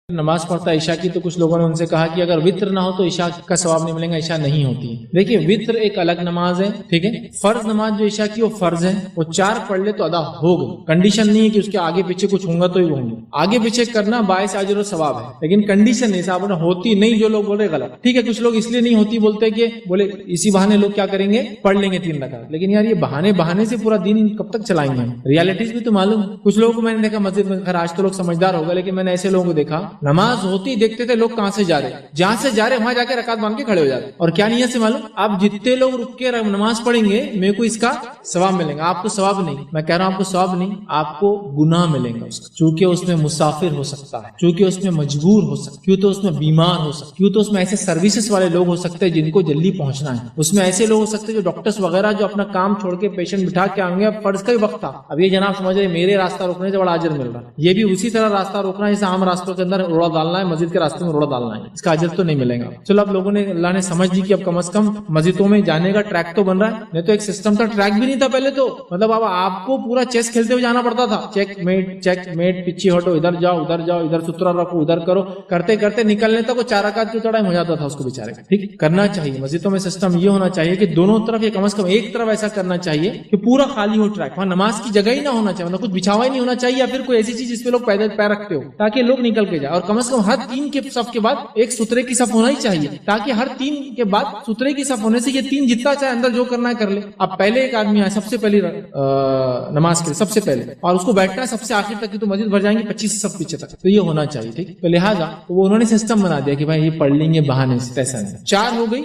نماز پڑھتا ہے عشاء کی، تو کچھ لوگوں نے ان سے کہا کہ اگر وطر نہ ہو تو عشاء کا ثواب نہیں ملے گا، عشاء نہیں ہوتی ہے۔ دیکھیے وطر ایک الگ نماز ہے، ٹھیک ہے، فرض نماز جو عشاء کی وہ فرض ہے، وہ 4 پڑھ لے تو ادا ہو گئی، کنڈیشن نہیں ہے کہ اس کے آگے پیچھے کچھ ہوں گا تو ہی ہوں گے، آگے پیچھے کرنا باعث اجر و ثواب ہے، لیکن کنڈیشن نہیں صاحب ہوتی نہیں، جو لوگ بول رہے غلط، ٹھیک ہے، کچھ لوگ اس لیے نہیں ہوتی بولتے کہ بولے اسی بہانے لوگ کیا کریں گے، پڑھ لیں گے 3 رکعت، لیکن یار یہ بہانے سے پورا دین کب تک چلائیں گے؟ ریالٹیز بھی تو معلوم۔ کچھ لوگوں کو میں نے دیکھا مسجد میں، آج تو لوگ سمجھدار ہوگا، لیکن میں نے ایسے لوگوں کو دیکھا نماز ہوتی دیکھتے تھے لوگ کہاں سے جا رہے، جہاں سے جا رہے وہاں جا کے رکعت باندھ کے کھڑے ہو جاتے، اور کیا نیت سے معلوم، آپ جتنے لوگ رک کے نماز پڑھیں گے میرے کو اس کا ثواب ملے گا، آپ کو ثواب نہیں، میں کہہ رہا ہوں آپ کو ثواب نہیں، آپ کو گناہ ملے گا اس کا، چونکہ اس میں مسافر ہو سکتا ہے، چونکہ اس میں مجبور ہو سکتا ہے، کیوں تو اس میں بیمار ہو سکتا ہے، کیوں تو اس میں ایسے سروسز والے لوگ ہو سکتے ہیں جن کو جلدی پہنچنا ہے، اس میں ایسے لوگ ہو سکتے ہیں جو ڈاکٹرز وغیرہ جو اپنا کام چھوڑ کے پیشنٹ بٹھا کے آئیں گے، اب فرض کا ہی وقت تھا، اب یہ جناب سمجھ رہے میرے راستہ روکنے سے بڑا اجر مل رہا ہے، یہ بھی اسی طرح راستہ روکنا ہے جیسے عام راستوں کے اندر روڑا ڈالنا ہے، مسجد کے راستے میں روڑا ڈالنا ہے، اس کا اجر تو نہیں ملے گا۔ چلو اب لوگوں نے اللہ نے سمجھ لی کہ اب کم از کم مسجدوں میں جانے کا ٹریک تو بن رہا ہے، نہیں تو ایک سسٹم تھا، ٹریک بھی نہیں تھا پہلے تو، مطلب اب آپ کو پورا چیس کھیلتے ہوئے جانا پڑتا تھا، چیک میٹ پیچھے ہٹو، ادھر جاؤ ادھر سترا رکھو، ادھر کرو، کرتے کرتے نکلنے تک وہ 4 رکعت کی ٹائم ہو جاتا تھا اس کو بیچارے، ٹھیک کرنا چاہیے مسجدوں میں سسٹم یہ ہونا چاہیے کہ دونوں طرف یا کم از کم ایک طرف ایسا کرنا چاہیے کہ پورا خالی ہو ٹریک، وہاں نماز کی جگہ ہی نہ ہونا چاہیے، کچھ بچھاوا ہی نہیں ہونا چاہیے، یا پھر کوئی ایسی چیز جس پہ لوگ پیدل پیر رکھتے ہو تاکہ لوگ نکل کے جائے، اور کم از کم ہر 3 کے صف کے بعد ایک سترے کی صف ہونا ہی چاہیے، تاکہ ہر 3 کے بعد سترے کی صف ہونے سے یہ 3 جتنا چاہے اندر جو کرنا ہے کر لے۔ اب پہلے ایک آدمی آئے سب سے پہلی نماز کے سب سے پہلے، اور اس کو بیٹھنا ہے سب سے آخر تک، کی تو مسجد بھر جائیں گے 25 صف پیچھے تک، تو یہ ہونا چاہیے، ٹھیک، تو لہٰذا وہ انہوں نے سسٹم بنا دیا کہ بھائی یہ پڑھ لیں گے بہانے سے، ایسا نہیں، 4 ہو گئی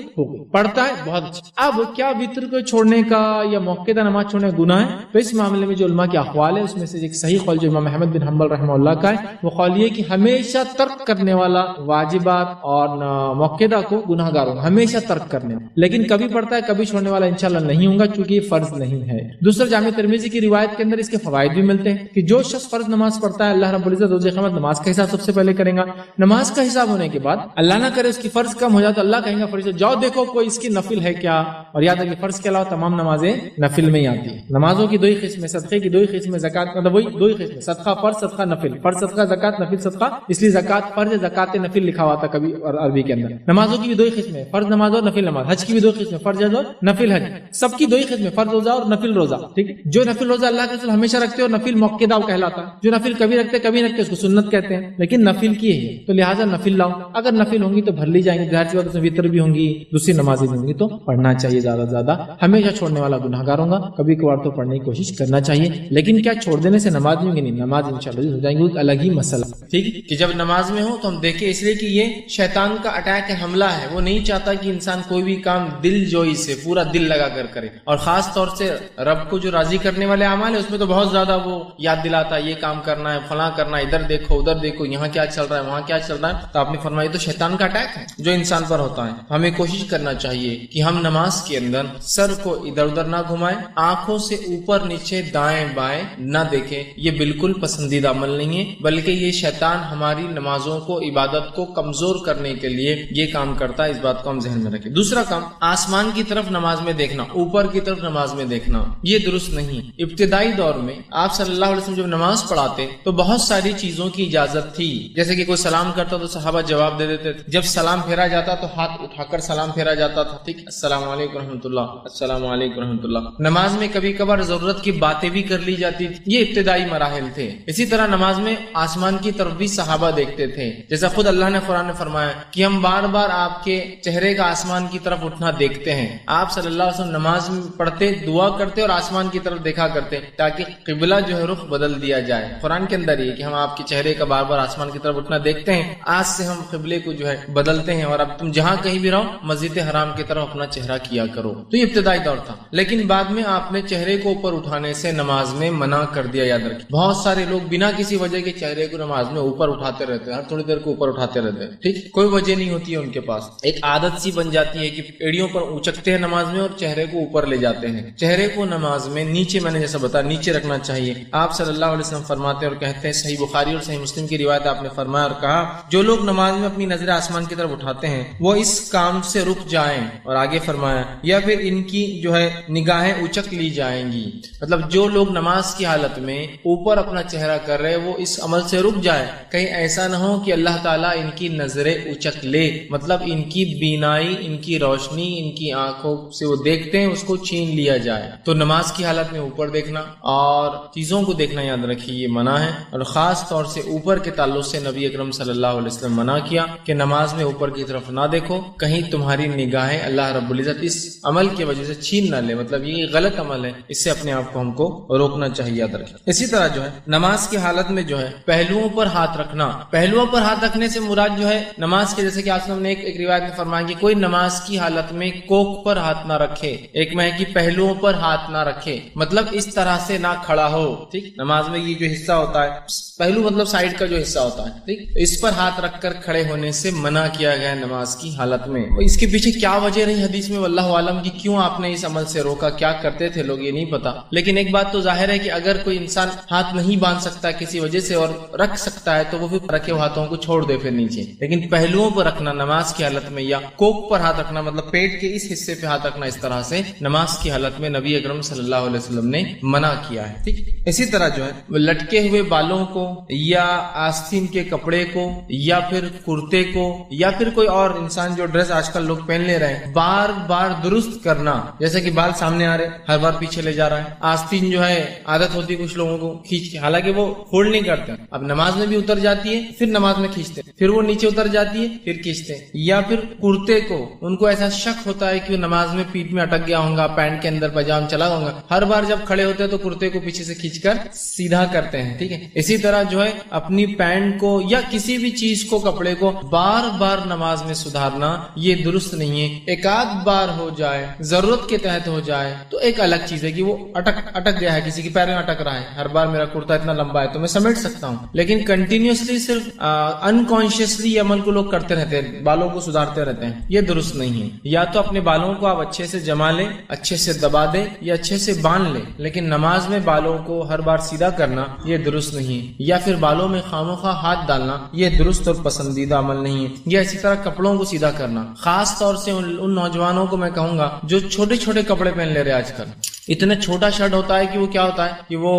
پڑھتا ہے بہت اچھا۔ اب کیا وتر کو چھوڑنے کا یا موقع نماز چھوڑنے کا گناہ ہے؟ تو اس معاملے میں جو علماء کے اقوال ہے اس میں سے ایک صحیح قول جو امام احمد بن حنبل رحمہ اللہ کا ہے، وہ قول یہ کہ ہمیشہ ترک کرنے والا واجبات اور موقع کو گناہ گار ہوگا، ہمیشہ ترک کرنے، لیکن کبھی پڑھتا ہے کبھی چھوڑنے والا انشاءاللہ نہیں ہوگا، کیونکہ یہ فرض نہیں ہے۔ دوسرا جامع ترمذی کی روایت کے اندر اس کے فوائد بھی ملتے ہیں کہ جو شخص فرض نماز پڑھتا ہے اللہ رب العزت روز قیامت نماز کا حساب سب سے پہلے کرے گا، نماز کا حساب ہونے کے بعد اللہ نہ کرے اس کی فرض کم ہو جائے تو اللہ کہیں گا فرشتوں جاؤ دیکھو کوئی اس کی نفل ہے کیا، اور یاد رکھیے فرض کے علاوہ تمام نمازیں نفل میں ہی آتی ہیں، نمازوں کی 2 ہی قسمیں، صدقے کی 2 ہی قسمیں، زکات مطلب وہی 2 ہی قسمیں، صدقہ فرض، صدقہ نفل، فرض صدقہ زکات، نفل صدقہ، اس لیے زکات فرض زکات نفل لکھا ہوا تھا کبھی اور عربی کے اندر۔ نمازوں کی بھی 2 ہی قسمیں، فرض نماز اور نفل نماز، حج کی بھی 2 قسمیں، فرض حج اور نفل حج، سب کی 2 ہی قسمیں، فرض روزہ اور نفل روزہ، ٹھیک ہے، جو نفل روزہ اللہ کے رسول ہمیشہ رکھتے ہیں اور نفل موقع داؤ کہلاتا ہے، جو نفل کبھی رکھتے کبھی رکھتے اس کو سنت کہتے ہیں، لیکن نفل کی ہے تو لہٰذا نفل لاؤ، اگر نفل ہوں گی تو بھر لی جائیں گی، ظاہر سی بات اس میں وتر بھی ہوں گی، دوسری نمازیں بھی ہوں گی، تو پڑھنا چاہیے زیادہ سے زیادہ، ہمیشہ چھوڑنے والا گناہ گار ہوگا، کبھی کبھار تو پڑھنے کی کوشش کرنا چاہیے، لیکن کیا چھوڑ دینے سے نماز نہیں ہوگی؟ نہیں، نماز انشاءاللہ ہو جائیں گی، ایک الگ ہی مسئلہ، ٹھیک ہے، کہ جب نماز میں ہو تو ہم دیکھیں، اس لیے کہ یہ شیطان کا اٹیک ہے، حملہ ہے، وہ نہیں چاہتا کہ انسان کوئی بھی کام دل جوئی سے پورا دل لگا کر کرے، اور خاص طور سے رب کو جو راضی کرنے والے اعمال ہے اس میں تو بہت زیادہ وہ یاد دلاتا ہے یہ کام کرنا ہے، فلاں کرنا ہے، ادھر دیکھو ادھر دیکھو، یہاں کیا چل رہا ہے وہاں کیا چل رہا ہے، تو آپ نے فرمایا تو شیطان کا اٹیک ہے جو انسان پر ہوتا ہے۔ ہمیں کوشش کرنا چاہیے کہ ہم نماز کے اندر سر کو ادھر ادھر نہ گھمائیں، آنکھوں سے اوپر نیچے دائیں بائیں نہ دیکھیں، یہ بالکل پسندیدہ عمل نہیں ہے، بلکہ یہ شیطان ہماری نمازوں کو عبادت کو کمزور کرنے کے لیے یہ کام کرتا ہے، اس بات کو ہم ذہن میں رکھیں۔ دوسرا کام آسمان کی طرف نماز میں دیکھنا، اوپر کی طرف نماز میں دیکھنا، یہ درست نہیں۔ ابتدائی دور میں آپ صلی اللہ علیہ وسلم جب نماز پڑھاتے تو بہت ساری چیزوں کی اجازت تھی، جیسے کہ کوئی سلام کرتا تو صحابہ جواب دے دیتے تھے، جب سلام پھیرا جاتا تو ہاتھ اٹھا کر سلام پھیرا جاتا تھا، ٹھیک، السلام علیکم رحمۃ اللہ، السلام علیکم رحمۃ اللہ۔ نماز میں کبھی کبھار ضرورت کی باتیں بھی کر لی جاتی تھی، یہ ابتدائی مراحل تھے۔ اسی طرح نماز میں آسمان کی طرف بھی صحابہ دیکھتے تھے، جیسا خود اللہ نے قرآن میں فرمایا کہ ہم بار بار آپ کے چہرے کا آسمان کی طرف اٹھنا دیکھتے ہیں۔ آپ صلی اللہ علیہ وسلم نماز میں پڑھتے، دعا کرتے اور آسمان کی طرف دیکھا کرتے تاکہ قبلہ جو ہے رخ بدل دیا جائے۔ قرآن کے اندر یہ کہ ہم آپ کے چہرے کا بار بار آسمان کی طرف اٹھنا دیکھتے ہیں، آج سے ہم قبلے کو جو ہے بدلتے ہیں، اور اب تم جہاں کہیں بھی رہو مسجد حرام کی طرف اپنا چہرہ کیا کرو۔ تو یہ ابتدائی دور تھا، لیکن بعد میں آپ نے چہرے کو اوپر اٹھانے سے نماز میں منع کر دیا۔ یاد رکھیں بہت سارے لوگ بنا کسی وجہ کے چہرے کو نماز میں اوپر اٹھاتے رہتے ہیں، ہر تھوڑی دیر کو اوپر اٹھاتے رہتے ہیں، ٹھیک، کوئی وجہ نہیں ہوتی ہے ان کے پاس، ایک عادت سی بن جاتی ہے کہ ایڑیوں پر اچکتے ہیں نماز میں اور چہرے کو اوپر لے جاتے ہیں۔ چہرے کو نماز میں نیچے، میں نے جیسا بتایا نیچے رکھنا چاہیے۔ آپ صلی اللہ علیہ وسلم فرماتے ہیں اور کہتے ہیں، صحیح بخاری اور صحیح مسلم کی روایت آپ نے فرمایا اور کہا، جو لوگ نماز میں اپنی نظر آسمان کی طرف اٹھاتے ہیں وہ اس کام سے رک جائیں، اور آگے فرمایا یا پھر ان کی جو ہے نگاہیں اچک لی جائیں گی، مطلب جو لوگ نماز کی حالت میں اوپر اپنا چہرہ کر رہے وہ اس عمل سے رک جائے، کہیں ایسا ایسا نہ ہو کہ اللہ تعالیٰ ان کی نظریں اچک لے، مطلب ان کی بینائی، ان کی روشنی، ان کی آنکھوں سے وہ دیکھتے ہیں اس کو چھین لیا جائے۔ تو نماز کی حالت میں اوپر دیکھنا اور چیزوں کو دیکھنا یاد رکھیے یہ منع ہے، اور خاص طور سے اوپر کے تعلق سے نبی اکرم صلی اللہ علیہ وسلم منع کیا کہ نماز میں اوپر کی طرف نہ دیکھو، کہیں تمہاری نگاہیں اللہ رب العزت اس عمل کی وجہ سے چھین نہ لے، مطلب یہ غلط عمل ہے، اس سے اپنے آپ کو ہم کو روکنا چاہیے، یاد رکھیں۔ اسی طرح جو ہے نماز کی حالت میں جو ہے پہلوؤں پر ہاتھ رکھنا، پہلوؤں پر ہاتھ رکھنے سے مراد جو ہے نماز کے، جیسے کہ آپ نے ایک روایت میں فرمایا کہ کوئی نماز کی حالت میں کوکھ پر ہاتھ نہ رکھے، ایک میں کہ پہلوؤں پر ہاتھ نہ رکھے، مطلب اس طرح سے نہ کھڑا ہو، ٹھیک۔ نماز میں یہ جو حصہ ہوتا ہے پہلو مطلب سائیڈ کا جو حصہ ہوتا ہے، ٹھیک، اس پر ہاتھ رکھ کر کھڑے ہونے سے منع کیا گیا ہے نماز کی حالت میں۔ اس کے پیچھے کیا وجہ رہی حدیث میں واللہ عالم کی کیوں آپ نے اس عمل سے روکا، کیا کرتے تھے لوگ یہ نہیں پتا، لیکن ایک بات تو ظاہر ہے کہ اگر کوئی انسان ہاتھ نہیں باندھ سکتا کسی وجہ سے اور رکھ سکتا ہے تو وہ پھر رکھے ہاتھوں کو چھوڑ دے پھر نیچے، لیکن پہلوؤں پر رکھنا نماز کی حالت میں یا کوک پر ہاتھ رکھنا مطلب پیٹ کے اس حصے پہ ہاتھ رکھنا، اس طرح سے نماز کی حالت میں نبی اکرم صلی اللہ علیہ وسلم نے منع کیا ہے، ٹھیک۔ اسی طرح جو ہے لٹکے ہوئے بالوں کو یا آستین کے کپڑے کو یا پھر کرتے کو یا پھر کوئی اور انسان جو ڈریس آج کل لوگ پہن لے رہے ہیں بار بار درست کرنا، جیسے کہ بال سامنے آ رہے ہر بار پیچھے لے جا رہا ہے، آستین جو ہے عادت ہوتی ہے کچھ لوگوں کو کھینچ کے، حالانکہ وہ فولڈ نہیں کرتے، اب نماز میں بھی اتر جاتی ہے پھر نماز میں کھینچتے ہیں، پھر وہ نیچے اتر جاتی ہے پھر کھینچتے ہیں، یا پھر کرتے کو ان کو ایسا شک ہوتا ہے کہ وہ نماز میں پیٹ میں اٹک گیا ہوگا، پینٹ کے اندر پجام چلا ہوگا، ہر بار جب کھڑے ہوتے ہیں تو کرتے کو پیچھے سے کھینچ کر سیدھا کرتے ہیں، ٹھیک ہے۔ اسی طرح جو ہے اپنی پینٹ کو یا کسی بھی چیز کو، کپڑے کو بار بار نماز میں سدھارنا یہ درست نہیں ہے، ایک آدھ بار ہو جائے، ضرورت کے تحت ہو جائے تو ایک الگ چیز ہے کہ وہ اٹک گیا ہے، کسی کے پیر میں اٹک رہا ہے، ہر بار میرا کرتا اتنا لمبا ہے تو میں سمیٹ سکتا ہوں، لیکن کنٹینیوسلی صرف انکانشیسلی عمل کو لوگ کرتے رہتے ہیں، بالوں کو سدھارتے رہتے ہیں، یہ درست نہیں ہے۔ یا تو اپنے بالوں کو آپ اچھے سے جما لیں، اچھے سے دبا دیں یا اچھے سے باندھ لیں، لیکن نماز میں بالوں کو ہر بار سیدھا کرنا یہ درست نہیں ہے، یا پھر بالوں میں خامخواہ ہاتھ ڈالنا یہ درست اور پسندیدہ عمل نہیں ہے، یا اسی طرح کپڑوں کو سیدھا کرنا، خاص طور سے ان نوجوانوں کو میں کہوں گا جو چھوٹے چھوٹے کپڑے پہن لے رہے آج کل، اتنا چھوٹا شرٹ ہوتا ہے کہ وہ کیا ہوتا ہے کہ وہ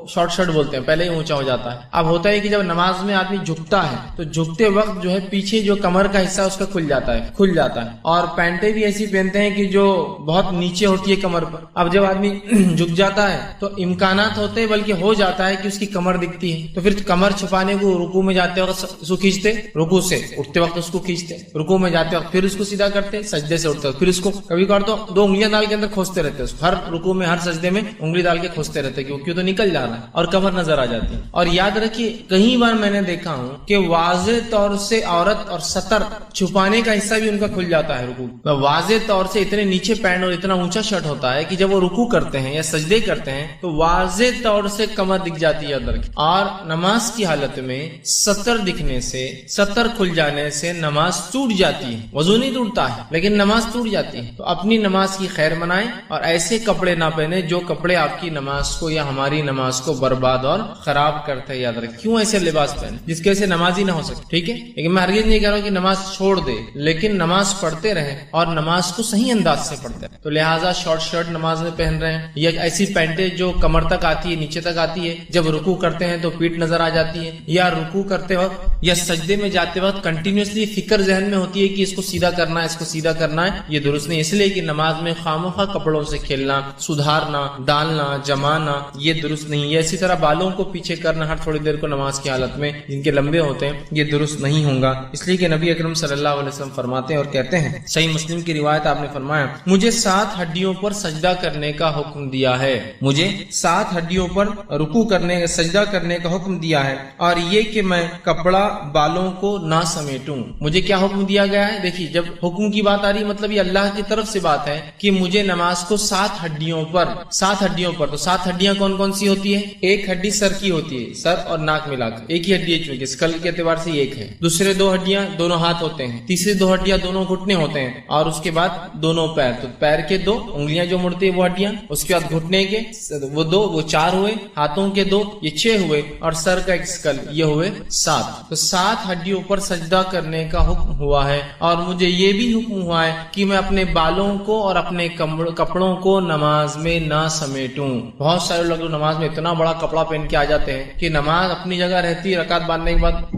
شارٹ شرٹ بولتے ہیں، پہلے ہی اونچا ہو جاتا ہے۔ اب ہوتا ہے کہ جب نماز میں آدمی جھکتا ہے تو جھکتے وقت جو ہے پیچھے جو کمر کا حصہ اس کا کھل جاتا ہے، اور پینٹیں بھی ایسی پہنتے ہیں کہ جو بہت نیچے ہوتی ہے کمر پر۔ اب جب آدمی جھک جاتا ہے تو امکانات ہوتے ہیں بلکہ ہو جاتا ہے کہ اس کی کمر دکھتی ہے، تو پھر کمر چھپانے کو رکوع میں جاتے وقت اس کو کھینچتے، رکوع سے اٹھتے وقت اس کو کھینچتے، رکوع میں جاتے وقت پھر اس کو سیدھا کرتے، سجدے سے اٹھتے وقت پھر اس کو کبھی کبھار تو 2 انگلیاں ڈال کے اندر کھوستے رہتے، ہر رکوع میں ہر سجدے میں انگلی ڈال کے کھوستے رہتے کہ وہ کیوں تو نکل جا رہا ہے اور کمر نظر آ جاتی ہے۔ اور یاد رکھیے کئی بار میں نے دیکھا ہوں کہ واضح طور سے عورت اور سطر چھپانے کا حصہ بھی ان کا کھل جاتا ہے رکوع، واضح طور سے اتنے نیچے پینٹ اور اتنا اونچا شرٹ ہوتا ہے کہ جب وہ رکوع کرتے ہیں یا سجدے کرتے ہیں تو واضح طور سے کمر دکھ جاتی ہے ادھر کی، اور نماز کی حالت میں سطر دکھنے سے، سطر کھل جانے سے نماز ٹوٹ جاتی ہے، وضو نہیں ٹوٹتا ہے لیکن نماز ٹوٹ جاتی ہے۔ تو اپنی نماز کی خیر منائیں اور ایسے کپڑے نہ پہنے جو کپڑے آپ کی نماز کو یا ہماری نماز کو برباد اور خراب کرتے ہیں، یاد رکھیں۔ کیوں ایسے لباس پہنے جس کی وجہ سے نماز ہی نہ ہو سکے، ٹھیک ہے، لیکن میں ہرگز نہیں کہہ رہا ہوں کہ نماز چھوڑ دے، لیکن نماز پڑھتے رہیں اور نماز کو صحیح انداز سے پڑھتے ہیں۔ تو لہٰذا شارٹ شرٹ نماز میں پہن رہے ہیں یا ایسی پینٹیں جو کمر تک آتی ہے، نیچے تک آتی ہے، جب رکوع کرتے ہیں تو پیٹ نظر آ جاتی ہے، یا رکوع کرتے وقت یا سجدے میں جاتے وقت کنٹینیوسلی فکر ذہن میں ہوتی ہے کہ اس کو سیدھا کرنا ہے، اس کو سیدھا کرنا ہے، یہ درست نہیں۔ اس لیے کہ نماز میں خامخواہ کپڑوں سے کھیلنا، سدھارنا، ڈالنا، جمانا یہ درست نہیں ہے۔ اسی طرح بالوں کو پیچھے کرنا ہر تھوڑی دیر کو نماز کی حالت میں جن کے لمبے ہوتے ہیں یہ درست نہیں ہوگا، اس لیے کہ نبی اکرم صلی اللہ علیہ وسلم فرماتے ہیں اور کہتے ہیں، صحیح مسلم کی روایت آپ نے فرمایا، مجھے 7 ہڈیوں پر سجدہ کرنے کا حکم دیا ہے، مجھے 7 ہڈیوں پر رکوع کرنے سجدہ کرنے کا حکم دیا ہے، اور یہ کہ میں کپڑا بالوں کو نہ سمیٹوں۔ مجھے کیا حکم دیا گیا ہے؟ دیکھیے جب حکم کی بات آ رہی مطلب یہ اللہ کی طرف سے بات ہے کہ مجھے نماز کو 7 ہڈیوں پر تو 7 ہڈیاں کون کون سی ہوتی ہے؟ ایک ہڈی سر کی ہوتی ہے، سر اور ناک ملا کر ایک ہی ہڈی ہے، چونکہ اسکل کے اعتبار سے ایک ہے۔ دوسرے 2 ہڈیاں دونوں ہاتھ ہوتے ہیں، تیسری 2 ہڈیاں دونوں گھٹنے ہوتے ہیں، اور اس کے بعد دونوں پیر، تو پیر کے 2 انگلیاں جو مڑتی ہیں وہ ہڈیاں، اس کے بعد گھٹنے کے وہ 2، وہ 4 ہوئے، ہاتھوں کے 2 یہ 6 ہوئے، اور سر کا ایک اسکل یہ ہوئے 7۔ تو 7 ہڈیوں پر سجدہ کرنے کا حکم ہوا ہے، اور مجھے یہ بھی حکم ہوا ہے کہ میں اپنے بالوں کو اور اپنے کپڑوں کو نماز میں نہ سمیٹوں۔ بہت سارے لوگ نماز میں اتنا بڑا کپڑا پہن کے آ جاتے ہیں کہ نماز اپنی جگہ رہتی ہے، رکعت باندھنے کے بعد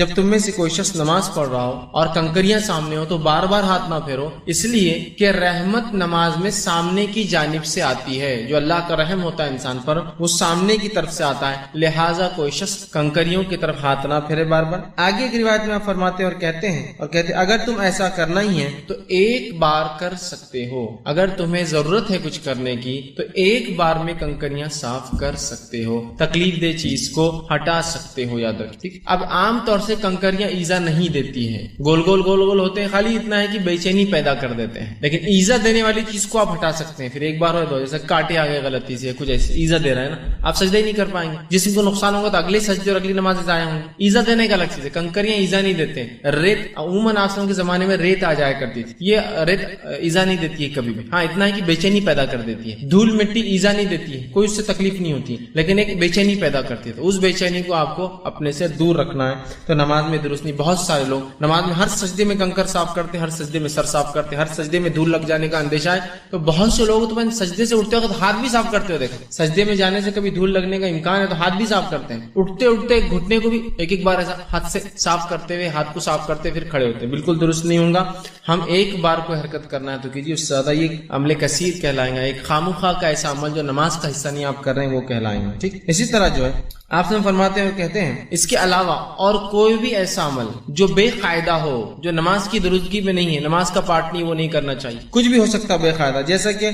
جب تم میں سے کوئی شخص نماز پڑھ رہا ہو اور کنکریاں سامنے ہو تو بار بار ہاتھ نہ پھیرو، اس لیے کہ رحمت نماز میں سامنے کی جانب سے آتی ہے. جو اللہ کا رحم ہوتا ہے انسان پر وہ سامنے کی طرف سے آتا ہے، لہٰذا کوئی شخص کنکریوں کی طرف ہاتھ نہ پھیرے بار بار. آگے کی روایت میں آپ فرماتے اور کہتے ہیں اگر تم ایسا کرنا ہی ہے تو ایک بار کر سکتے ہو. اگر تمہیں ضرورت ہے کچھ کرنے کی تو ایک بار میں کنکریاں صاف کر سکتے ہو، تکلیف دہ چیز کو ہٹا سکتے ہو. یاد رکھ. ٹھیک. اب عام طور سے کنکریاں ایزا نہیں دیتی ہیں، گول گول ہوتے ہیں، خالی اتنا ہے کہ بے چینی پیدا کر دیتے ہیں. لیکن ایزا دینے والی چیز کو آپ ہٹا سکتے ہیں. پھر ایک بار ہو دو، جیسے کاٹے آ گئے غلطی سے، کچھ ایسے ایزا دے رہا ہے نا، آپ سجدہ ہی نہیں کر پائیں گے. جسم کو نقصان ہوگا تو اگلے سجدے اور اگلی نماز ضائع ہوں گی. ایزا دینے کا الگ چیز ہے. کنکریاں ایزا نہیں دیتے. ریت عموماً آسموں کے زمانے میں ریت آ جایا کرتی تھی، یہ ریت ایزا نہیں دیتی ہے کبھی بھی. ہاں اتنا ہے کہ بے چینی پیدا کر دیتی ہے. دھول مٹی ایزا نہیں دیتی ہے، کوئی اس سے تکلیف نہیں ہوتی، لیکن ایک بے چینی پیدا کرتی ہے. تو اس بے چینی کو آپ کو اپنے سے دور رکھنا ہے. تو نماز میں درست نہیں. بہت سارے لوگ نماز میں ہر سجدے میں کنکر صاف کرتے، ہر سجدے میں سر صاف کرتے، ہر سجدے میں دھول لگ جانے کا اندیشہ ہے. تو بہت سے لوگ تو سجدے سے اٹھتے وقت ہاتھ بھی صاف کرتے ہوئے دیکھتے. سجدے میں جانے سے کبھی دھول لگنے کا امکان ہے تو ہاتھ بھی صاف کرتے ہیں. اٹھتے اٹھتے گھٹنے کو بھی ایک بار ایسا ہاتھ سے صاف کرتے ہوئے، ہاتھ کو صاف کرتے پھر کھڑے ہوتے ہیں. بالکل درست نہیں ہوگا. ہم ایک بار کو حرکت کرنا ہے تو کیجیے، اس سے زیادہ یہ عمل کثیر کہلائیں گا. ایک خامخواہ کا ایسا عمل جو نماز کا حصہ نہیں آپ کر رہے ہیں وہ کہلائیں گا. ٹھیک. اسی طرح جو ہے آپ نے فرماتے ہیں اور کہتے ہیں اس کے علاوہ اور کوئی بھی ایسا عمل جو بے قاعدہ ہو، جو نماز کی درستگی میں نہیں ہے، نماز کا پارٹ نہیں، وہ نہیں کرنا چاہیے. کچھ بھی ہو سکتا بے قاعدہ، جیسا کہ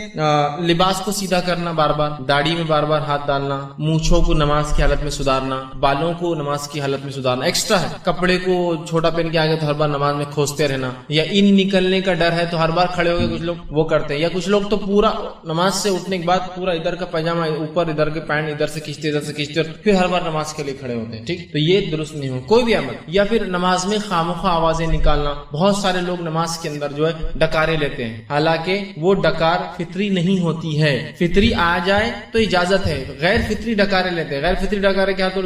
لباس کو سیدھا کرنا، بار بار داڑھی میں بار بار ہاتھ ڈالنا، مونچھوں کو نماز کی حالت میں سدھارنا، بالوں کو نماز کی حالت میں سدھارنا. ایکسٹرا ہے. کپڑے کو چھوٹا پہن کے آگے تو ہر بار نماز میں کھوستے رہنا، یا ان نکلنے کا ڈر ہے تو ہر بار کھڑے ہو گئے، کچھ لوگ وہ کرتے ہیں. یا کچھ لوگ تو پورا نماز سے اٹھنے کے بعد پورا ادھر کا پاجامہ اوپر، ادھر کے پینٹ ادھر سے کھینچتے ادھر سے کھینچتے اور پھر ہر بار نماز کے لیے کھڑے ہوتے ہیں. ٹھیک. تو یہ درست نہیں ہو. کوئی بھی عمل. یا پھر نماز میں خامخواہ آوازیں نکالنا. بہت سارے لوگ نماز کے اندر جو ہے ڈکارے لیتے ہیں، حالانکہ وہ ڈکار فطری نہیں ہوتی ہے. فطری آ جائے تو اجازت ہے، غیر فطری ڈکارے لیتے ہیں. غیر فطری ڈکارے کیا تو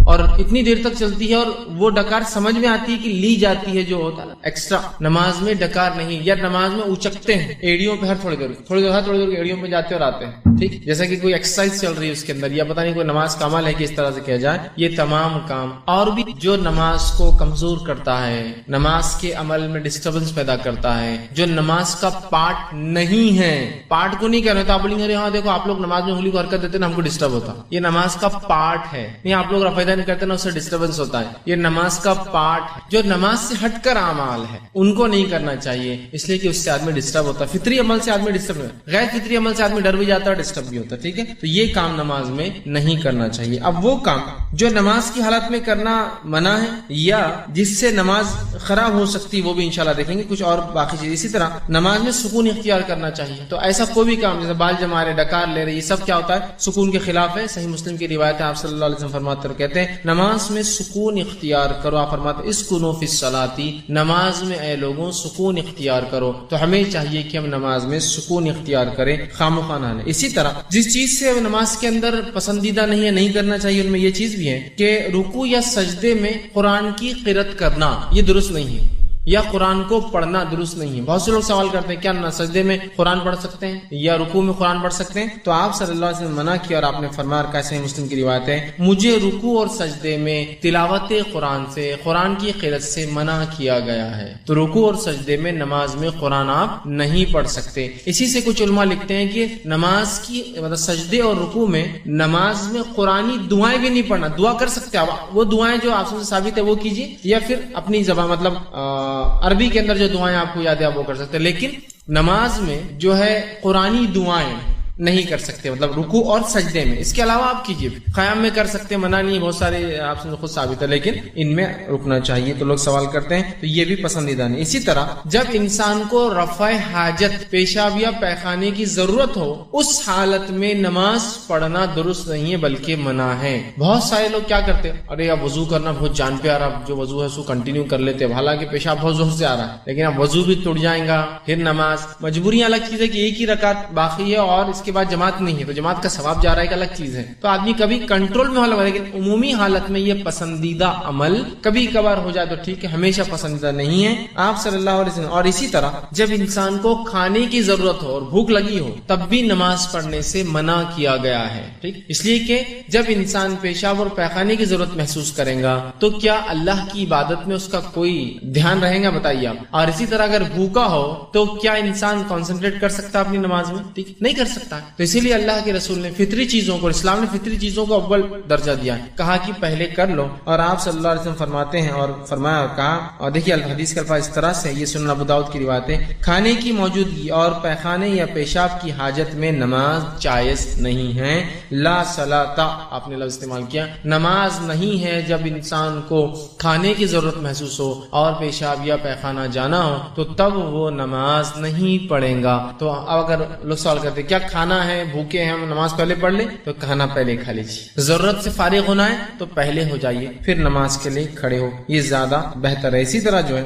اور اتنی دیر تک چلتی ہے اور وہ ڈکار سمجھ میں آتی ہے کہ لی جاتی ہے جو ہوتا ہے ایکسٹرا. نماز میں ڈکار نہیں. یا نماز میں اچکتے ہیں ایڑیوں پہ، ہر تھوڑی دیر ایڑیوں پہ جاتے اور آتے ہیں. ٹھیک. جیسا کہ کوئی ایکسرسائز چل رہی ہے اس کے اندر، یا پتہ نہیں کوئی نماز کا عمل ہے کہ اس طرح سے کیا جائے. یہ تمام کام اور بھی جو نماز کو کمزور کرتا ہے، نماز کے عمل میں ڈسٹربنس پیدا کرتا ہے، جو نماز کا پارٹ نہیں ہے. پارٹ کو نہیں کہہ رہے تو آپ بولیں گے ہاں دیکھو آپ لوگ نماز میں انگلی کو حرکت دیتے ہیں ہم کو ڈسٹرب ہوتا. یہ نماز کا پارٹ ہے. نہیں آپ لوگ رفع دین کرتے ہیں اس سے ڈسٹربنس ہوتا ہے. یہ نماز کا پارٹ ہے. جو نماز سے ہٹ کر اعمال ہے ان کو نہیں کرنا چاہیے، اس لیے کہ اس سے آدمی ڈسٹرب ہوتا ہے. فطری عمل سے آدمی ڈسٹرب ہوتا ہے، غیر فطری عمل سے آدمی ڈر بھی جاتا ہے، ڈسٹرب بھی ہوتا ہے. ٹھیک ہے. تو یہ کام نماز میں نہیں کرنا چاہیے. اب وہ کام جو نماز کی حالت میں کرنا منع ہے یا جس سے نماز خراب ہو سکتی، وہ بھی انشاءاللہ دیکھیں گے. کچھ اور باقی چیز. اسی طرح نماز میں سکون اختیار کرنا چاہیے. تو ایسا کوئی بھی کام جیسے بال جما رہے، ڈکار لے رہے، یہ سب کیا ہوتا ہے؟ سکون کے خلاف ہے. صحیح مسلم کی روایت ہے، آپ صلی اللہ علیہ وسلم فرماتے ہیں کہتے ہیں نماز میں سکون اختیار کرو. آپ فرماتے ہیں اسکنوا فی الصلاۃ، نماز میں اے لوگوں سکون اختیار کرو. تو ہمیں چاہیے کہ ہم نماز میں سکون اختیار کریں، خامخواہ نہ. اسی طرح جس چیز سے نماز کے اندر پسندیدہ نہیں ہے، نہیں کرنا چاہیے، ان میں یہ چیز بھی ہے کہ رکوع یا سجدے میں قرآن کی قرأت کرنا یہ درست نہیں ہے، یا قرآن کو پڑھنا درست نہیں ہے. بہت سے لوگ سوال کرتے ہیں کیا سجدے میں قرآن پڑھ سکتے ہیں یا رکوع میں قرآن پڑھ سکتے ہیں؟ تو آپ صلی اللہ علیہ وسلم منع کیا اور آپ نے فرمایا کیسے مسلم کی روایت ہے مجھے رکوع اور سجدے میں تلاوت قرآن سے، قرآن کی قرأت سے منع کیا گیا ہے. تو رکوع اور سجدے میں نماز میں قرآن آپ نہیں پڑھ سکتے. اسی سے کچھ علماء لکھتے ہیں کہ نماز کی مطلب سجدے اور رکوع میں نماز میں قرآنی دعائیں بھی نہیں پڑھنا. دعا کر سکتے آپ، وہ دعائیں جو آپ سے ثابت ہے وہ کیجیے، یا پھر اپنی زبان مطلب عربی کے اندر جو دعائیں آپ کو یاد ہے آپ وہ کر سکتے ہیں. لیکن نماز میں جو ہے قرآنی دعائیں نہیں کر سکتے، مطلب رکوع اور سجدے میں. اس کے علاوہ آپ کیجیے، قیام میں کر سکتے، منع نہیں، بہت سارے آپ سے خود ثابت ہے، لیکن ان میں رکنا چاہیے. تو لوگ سوال کرتے ہیں تو یہ بھی پسندیدہ نہیں. اسی طرح جب انسان کو رفع حاجت، پیشاب یا پیخانے کی ضرورت ہو، اس حالت میں نماز پڑھنا درست نہیں ہے بلکہ منع ہے. بہت سارے لوگ کیا کرتے ہیں، ارے اب وضو کرنا بہت جان پہ آ رہا، جو وضو ہے اس کو کنٹینیو کر لیتے ہیں، حالانکہ پیشاب بہت زور سے آ رہا ہے، لیکن اب وضو بھی ٹوٹ جائیں گا، پھر نماز. مجبوریاں الگ چیز ہے کہ ایک ہی رکعت باقی ہے اور اس کے کے بعد جماعت نہیں ہے تو جماعت کا ثواب جا رہا ہے ایک الگ چیز ہے، تو آدمی کبھی کنٹرول میں ہونا، لیکن عمومی حالت میں یہ پسندیدہ عمل کبھی کبھار ہو جائے تو ٹھیک ہے، ہمیشہ پسندیدہ نہیں ہے آپ صلی اللہ علیہ وسلم۔ اور اسی طرح جب انسان کو کھانے کی ضرورت ہو اور بھوک لگی ہو تب بھی نماز پڑھنے سے منع کیا گیا ہے، ٹھیک، اس لیے کہ جب انسان پیشاب اور پیخانے کی ضرورت محسوس کرے گا تو کیا اللہ کی عبادت میں اس کا کوئی دھیان رہے گا؟ بتائیے آپ۔ اور اسی طرح اگر بھوکا ہو تو کیا انسان کانسنٹریٹ کر سکتا اپنی نماز میں؟ ٹھیک، نہیں کر سکتا۔ تو اسی لیے اللہ کے رسول نے فطری چیزوں کو، اسلام نے فطری چیزوں کو اول درجہ دیا، کہا کہ پہلے کر لو۔ اور آپ صلی اللہ علیہ وسلم فرماتے ہیں اور فرمایا اور کہا، اور دیکھیے الحدیث کا الفاظ اس طرح سے، یہ سنن ابو داؤد کی روایت ہے، کھانے کی موجودگی اور پیخانے یا پیشاب کی حاجت میں نماز جائز نہیں ہے۔ لا صلاۃ، آپ نے لفظ استعمال کیا، نماز نہیں ہے جب انسان کو کھانے کی ضرورت محسوس ہو اور پیشاب یا پیخانہ جانا ہو تو تب وہ نماز نہیں پڑھے گا۔ تو اب اگر لوگ سوال کرتے کیا کھانا ہے، بھوکے ہیں، ہم نماز پہلے پڑھ لیں، تو کھانا پہلے کھا لیجیے، ضرورت سے فارغ ہونا ہے تو پہلے ہو جائیے، پھر نماز کے لیے کھڑے ہو، یہ زیادہ بہتر ہے۔ اسی طرح جو ہے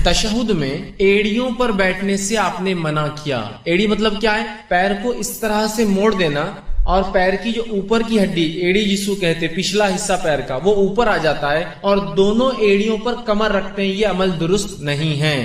تشہد میں ایڑیوں پر بیٹھنے سے آپ نے منع کیا۔ ایڑی مطلب کیا ہے؟ پیر کو اس طرح سے موڑ دینا اور پیر کی جو اوپر کی ہڈی، ایڑی جسو کہتے، پچھلا حصہ پیر کا، وہ اوپر آ جاتا ہے اور دونوں ایڑیوں پر کمر رکھتے ہیں، یہ عمل درست نہیں ہے۔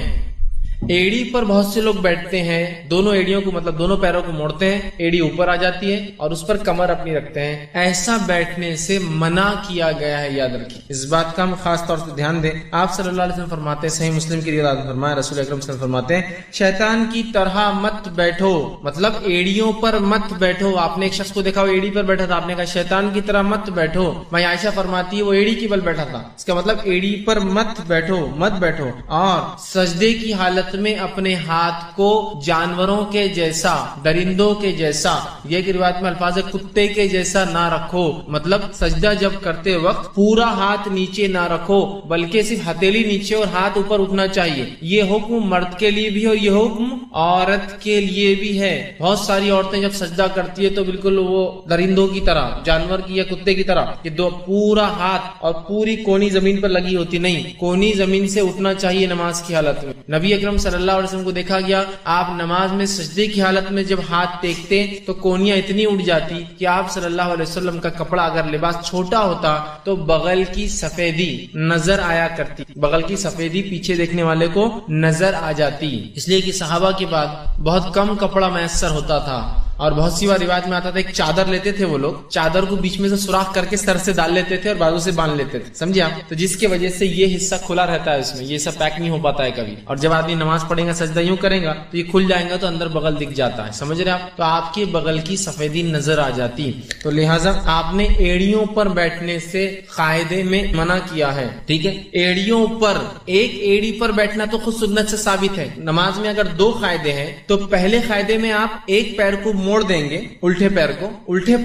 ایڑی پر بہت سے لوگ بیٹھتے ہیں، دونوں ایڑیوں کو مطلب دونوں پیروں کو موڑتے ہیں، ایڑی اوپر آ جاتی ہے اور اس پر کمر اپنی رکھتے ہیں، ایسا بیٹھنے سے منع کیا گیا ہے، یاد رکھیے اس بات کا ہم خاص طور سے دھیان دیں۔ آپ صلی اللہ علیہ وسلم فرماتے ہیں، صحیح مسلم کی روایت فرمایا، رسول اکرم صلی اللہ علیہ وسلم فرماتے ہیں، شیطان کی طرح مت بیٹھو، مطلب ایڑیوں پر مت بیٹھو۔ آپ نے ایک شخص کو دیکھا وہ ایڑی پر بیٹھا تھا، آپ نے کہا شیطان کی طرح مت بیٹھو۔ میں عائشہ فرماتی ہے وہ ایڑی کی بل بیٹھا تھا، اس کا مطلب ایڑی پر مت بیٹھو، مت بیٹھو۔ اور سجدے کی حالت میں اپنے ہاتھ کو جانوروں کے جیسا، درندوں کے جیسا، یہ کہ روایت میں الفاظ ہے کتے کے جیسا نہ رکھو، مطلب سجدہ جب کرتے وقت پورا ہاتھ نیچے نہ رکھو بلکہ صرف ہتھیلی نیچے اور ہاتھ اوپر اٹھنا چاہیے۔ یہ حکم مرد کے لیے بھی ہے اور یہ حکم عورت کے لیے بھی ہے۔ بہت ساری عورتیں جب سجدہ کرتی ہے تو بالکل وہ درندوں کی طرح، جانور کی یا کتے کی طرح، کہ دو پورا ہاتھ اور پوری کونی زمین پر لگی ہوتی، نہیں، کونی زمین سے اٹھنا چاہیے نماز کی حالت میں۔ نبی اکرم صلی اللہ علیہ وسلم کو دیکھا گیا آپ نماز میں سجدے کی حالت میں جب ہاتھ ٹیکتے تو کونیاں اتنی اٹھ جاتی کہ آپ صلی اللہ علیہ وسلم کا کپڑا اگر لباس چھوٹا ہوتا تو بغل کی سفیدی نظر آیا کرتی، بغل کی سفیدی پیچھے دیکھنے والے کو نظر آ جاتی، اس لیے کہ صحابہ کے بعد بہت کم کپڑا میسر ہوتا تھا اور بہت سی بار روایت میں آتا تھا ایک چادر لیتے تھے وہ لوگ، چادر کو بیچ میں سے سوراخ کر کے سر سے ڈال لیتے تھے اور بازو سے باندھ لیتے تھے، سمجھے آپ؟ تو جس کی وجہ سے یہ حصہ کھلا رہتا ہے، اس میں یہ سب پیک نہیں ہو پاتا ہے کبھی، اور جب آدمی نماز پڑھے گا سجدہ یوں کرے گا تو یہ کھل جائے گا تو اندر بغل دکھ جاتا ہے، سمجھ رہے آپ؟ تو آپ کے بغل کی سفیدی نظر آ جاتی، تو لہٰذا آپ نے ایڑیوں پر بیٹھنے سے قاعدے میں منع کیا ہے، ٹھیک ہے؟ ایڑیوں پر، ایک ایڑی پر بیٹھنا تو خود سنت سے ثابت ہے۔ نماز میں اگر دو قاعدے ہیں تو پہلے قاعدے میں آپ ایک پیر کو موڑ دیں گے، الٹے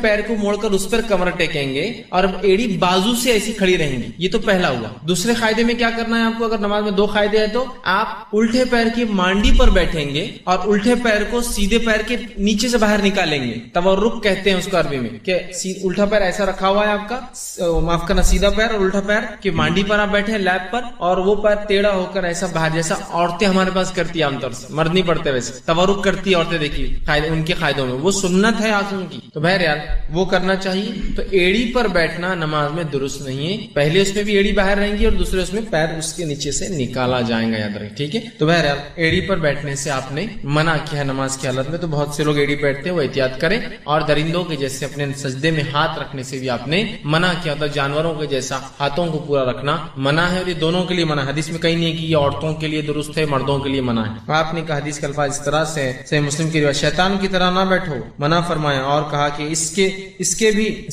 پیر کو موڑ کر اس پر کمر ٹیکیں گے اور ایڑی بازو سے ایسی کھڑی رہیں گی، یہ تو پہلا ہوا۔ دوسرے قاعدے میں کیا کرنا ہے آپ کو؟ اگر نماز میں دو قاعدے ہیں تو آپ الٹے پیر کی مانڈی پر بیٹھیں گے اور الٹے پیر کو سیدھے پیر کے نیچے سے باہر نکالیں گے، تورک کہتے ہیں اس کو عربی میں، کہ الٹا پیر ایسا رکھا ہوا ہے آپ کا، معاف کرنا، سیدھا پیر اور الٹا پیر کی مانڈی پر آپ بیٹھے لیپ پر اور وہ پیر ٹیڑھا ہو کر ایسا باہر، جیسا عورتیں ہمارے پاس کرتی عام طور سے، مرد نہیں پڑتے ویسے، تورک کرتی عورتیں، دیکھیے ان کے قاعدوں میں وہ سنت ہے آسم کی، تو بہرحال وہ کرنا چاہیے۔ تو ایڑی پر بیٹھنا نماز میں درست نہیں ہے، پہلے اس میں بھی ایڑی باہر رہیں گی اور دوسرے اس میں پیر اس کے نیچے سے نکالا جائے گا، یاد رکھیں، ٹھیک ہے؟ تو بہرحال ایڑی پر بیٹھنے سے آپ نے منع کیا ہے نماز کی حالت میں، تو بہت سے لوگ ایڑی بیٹھتے ہیں وہ احتیاط کریں، اور درندوں کے جیسے اپنے سجدے میں ہاتھ رکھنے سے بھی آپ نے منع کیا ہوتا، جانوروں کے جیسا ہاتھوں کو پورا رکھنا منع ہے، اور یہ دونوں کے لیے منع ہے، حدیث میں کہیں نہیں کہ یہ عورتوں کے لیے درست ہے، مردوں کے لیے منع ہے۔ آپ نے کہا حدیث کا الفاظ اس طرح سے، صحیح مسلم کی روایت، شیطان کی طرح نہ بیٹھو، منع فرمایا، اور کہا کہ اس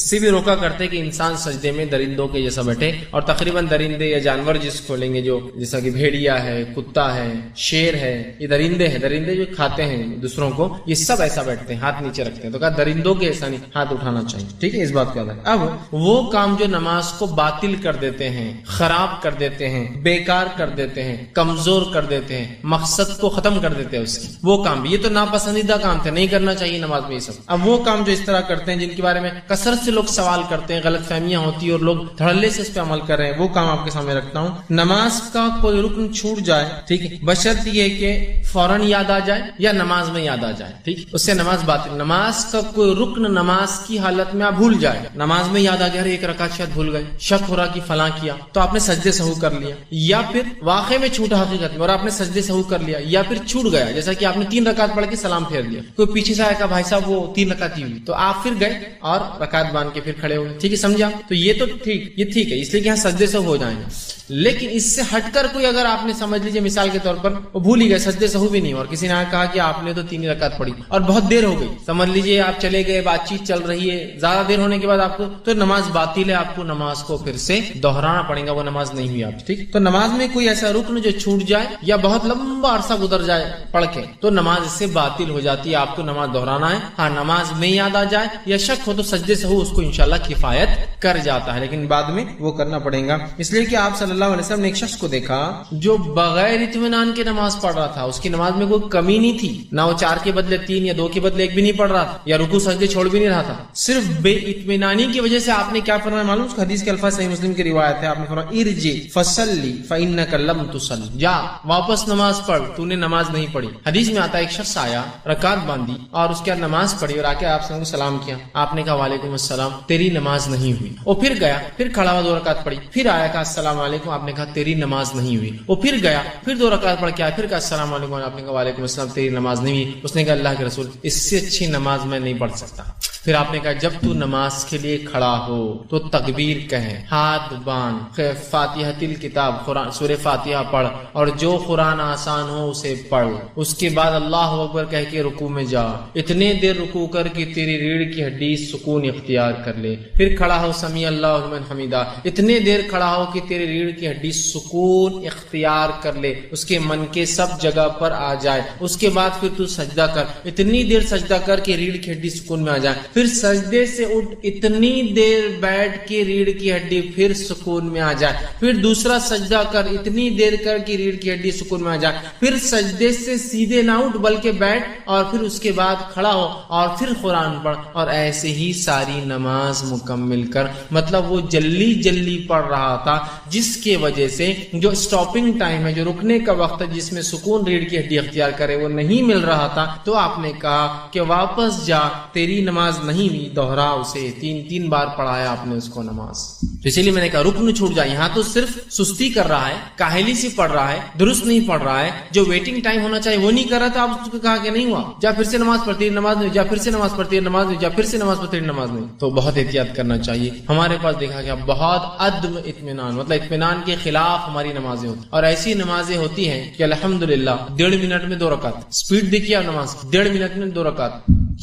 سے بھی روکا کرتے کہ انسان سجدے میں درندوں کے جیسا بیٹھے، اور تقریباً درندے یا جانور جس کو لیں گے جو جیسا کہ بھیڑیا ہے، کتا ہے، شیر ہے، یہ درندے ہیں، درندے جو کھاتے ہیں دوسروں کو، یہ سب ایسا بیٹھتے ہیں، ہاتھ نیچے رکھتے ہیں، تو کہا درندوں کے ایسا نہیں، ہاتھ اٹھانا چاہیے، ٹھیک ہے؟ اس بات کو یاد رکھیں۔ اب وہ کام جو نماز کو باطل کر دیتے ہیں، خراب کر دیتے ہیں، بیکار کر دیتے ہیں، کمزور کر دیتے ہیں، مقصد کو ختم کر دیتے ہیں اس کی، وہ کام بھی، یہ تو ناپسندیدہ کام تھے، نہیں کرنا چاہیے نماز میں یہ سب. اب وہ کام جو اس طرح کرتے ہیں جن کے بارے میں کثرت سے لوگ سوال کرتے ہیں, غلط فہمیاں ہوتی ہیں اور لوگ دھڑلے سے اس پہ عمل کر رہے ہیں, وہ کام آپ کے سامنے رکھتا ہوں. نماز کا کوئی رکن چھوٹ جائے, ٹھیک ہے, بشرط یہ کہ فوراً یاد آ جائے یا نماز میں یاد آ جائے, ٹھیک, اس سے نماز باطل. نماز کا کوئی رکن نماز کی حالت میں آپ بھول جائے, نماز میں یاد آ گیا ایک رکعت شاید بھول گئے, شک ہو رہا کہ فلاں کیا تو آپ نے سجدے سہو کر لیا, یا پھر واقع میں چھوٹا حقیقت میں اور آپ نے سجدے سہو کر لیا, یا پھر چھوٹ گیا جیسا کہ آپ نے 3 رکعت پڑھ کے سلام پھیر دیا, کوئی پیچھے سے آیا کہ بھائی صاحب وہ 3 رکعت ہی ہوئی, تو آپ پھر گئے اور رکعت باندھ کے پھر کھڑے ہوئے, ٹھیک ہے, سمجھا, تو یہ تو ٹھیک, یہ ٹھیک ہے, اس لیے کہ یہاں سجدے سہو ہو جائیں گے. لیکن اس سے ہٹ کر کوئی اگر آپ نے سمجھ لیجیے مثال کے طور پر وہ بھول ہی گئے, سجدے سہو بھی نہیں, اور کسی نے کہا کہ آپ نے تو 3 رکعت پڑھی اور بہت دیر ہو گئی, سمجھ لیجیے آپ چلے گئے, بات چیت چل رہی ہے, زیادہ دیر ہونے کے بعد آپ کو تو نماز باطل ہے, آپ کو نماز کو پھر سے دہرانا پڑے گا, وہ نماز نہیں ہوئی آپ کی, ٹھیک. تو نماز میں کوئی ایسا رکن جو چھوٹ جائے یا بہت لمبا عرصہ گزر جائے پڑھ کے تو نماز اس سے باطل ہو جاتی ہے, آپ کو نماز دہرانا ہے. ہاں نماز میں یاد آ جائے یا شک ہو تو سجدے سے ہو, اس کو انشاءاللہ کفایت کر جاتا ہے, لیکن بعد میں وہ کرنا پڑے گا. اس لیے کہ آپ صلی اللہ علیہ وسلم نے ایک شخص کو دیکھا جو بغیر اطمینان کے نماز پڑھ رہا تھا, اس کی نماز میں کوئی کمی نہیں تھی, نہ وہ 4 کے بدلے 3 یا 2 کے بدلے 1 بھی نہیں پڑھ رہا تھا, یا رکوع سجدے چھوڑ بھی نہیں رہا تھا, صرف بے اطمینانی کی وجہ سے آپ نے کیا فرمایا معلوم, اس حدیث کے الفاظ صحیح مسلم کی روایت ہے, آپ نے فرمایا ارجع فصلی فانک لم تصلی, جا واپس نماز پڑھ, تو نے نماز نہیں پڑھی. حدیث میں آتا ہے ایک شخص آیا, رکعت باندھی اور اس کے بعد نماز پڑھی اور آ کے آپ سے سلام کیا, آپ نے کہا وعلیکم السلام, تیری نماز نہیں ہوئی. وہ پھر گیا, پھر کھڑا ہوا 2 رکعت پڑھی, پھر آیا کہا السلام علیکم, آپ نے کہا تیری نماز نہیں ہوئی. وہ پھر گیا, پھر 2 رکعت پڑھ کے آیا, پھر کہا السلام علیکم, آپ نے کہا وعلیکم السلام, تیری نماز نہیں ہوئی. اس نے کہا اللہ کے رسول اس سے اچھی نماز میں نہیں پڑھ سکتا. پھر آپ نے کہا جب تو نماز کے لیے کھڑا ہو تو تکبیر کہے, ہاتھ باندھ, فاتحۃ الکتاب قرآن سورہ فاتحہ پڑھ, اور جو قرآن آسان ہو اسے پڑھ, اس کے بعد اللہ اکبر کہہ کے رکوع میں جا, اتنے دیر رکوع کر کے تیری ریڑھ کی ہڈی سکون اختیار کر لے, پھر کھڑا ہو سمیع اللہ لمن حمیدہ, اتنے دیر کھڑا ہو کہ تیری ریڑھ کی ہڈی سکون اختیار کر لے, اس کے من کے سب جگہ پر آ جائے, اس کے بعد پھر تو سجدہ کر, اتنی دیر سجدہ کر کے ریڑھ کی ہڈی سکون میں آ جائے, پھر سجدے سے اٹھ, اتنی دیر بیٹھ کے ریڑھ کی ہڈی پھر سکون میں آ جائے, پھر دوسرا سجدہ کر, اتنی دیر کر کے ریڑھ کی ہڈی سکون میں آ جائے, پھر سجدے سے سیدھے نہ اٹھ بلکہ بیٹھ, اور پھر اس کے بعد کھڑا ہو اور پھر قرآن پڑھ, اور ایسے ہی ساری نماز مکمل کر. مطلب وہ جلدی جلدی پڑھ رہا تھا, جس کی وجہ سے جو سٹاپنگ ٹائم ہے, جو رکنے کا وقت ہے, جس میں سکون ریڑھ کی ہڈی اختیار کرے, وہ نہیں مل رہا تھا. تو آپ نے کہا کہ واپس جا, تیری نماز نہیں ہوئی, دوہرا اسے. 3 بار پڑھایا آپ نے اس کو نماز. تو اسی لیے میں نے کہا رکن چھوٹ جائے, یہاں تو صرف سستی کر رہا ہے, کاہلی سے پڑھ رہا ہے, درست نہیں پڑھ رہا ہے, جو ویٹنگ ٹائم ہونا چاہیے وہ نہیں کر رہا تھا, آپ اس کو کہا کہ نہیں ہوا, جا پھر سے نماز پڑھتی نماز نہیں, جا پھر سے نماز پڑھتی نماز نہیں, جا پھر سے نماز پڑھتی نماز نہیں. تو بہت احتیاط کرنا چاہیے. ہمارے پاس دیکھا گیا بہت عدم اطمینان, مطلب اطمینان کے خلاف ہماری نمازیں ہوتی, اور ایسی نمازیں ہوتی ہیں کہ الحمدللہ 1.5 منٹ میں 2 رکعت, اسپیڈ دیکھیے نماز 1.5 منٹ میں 2 رکعت,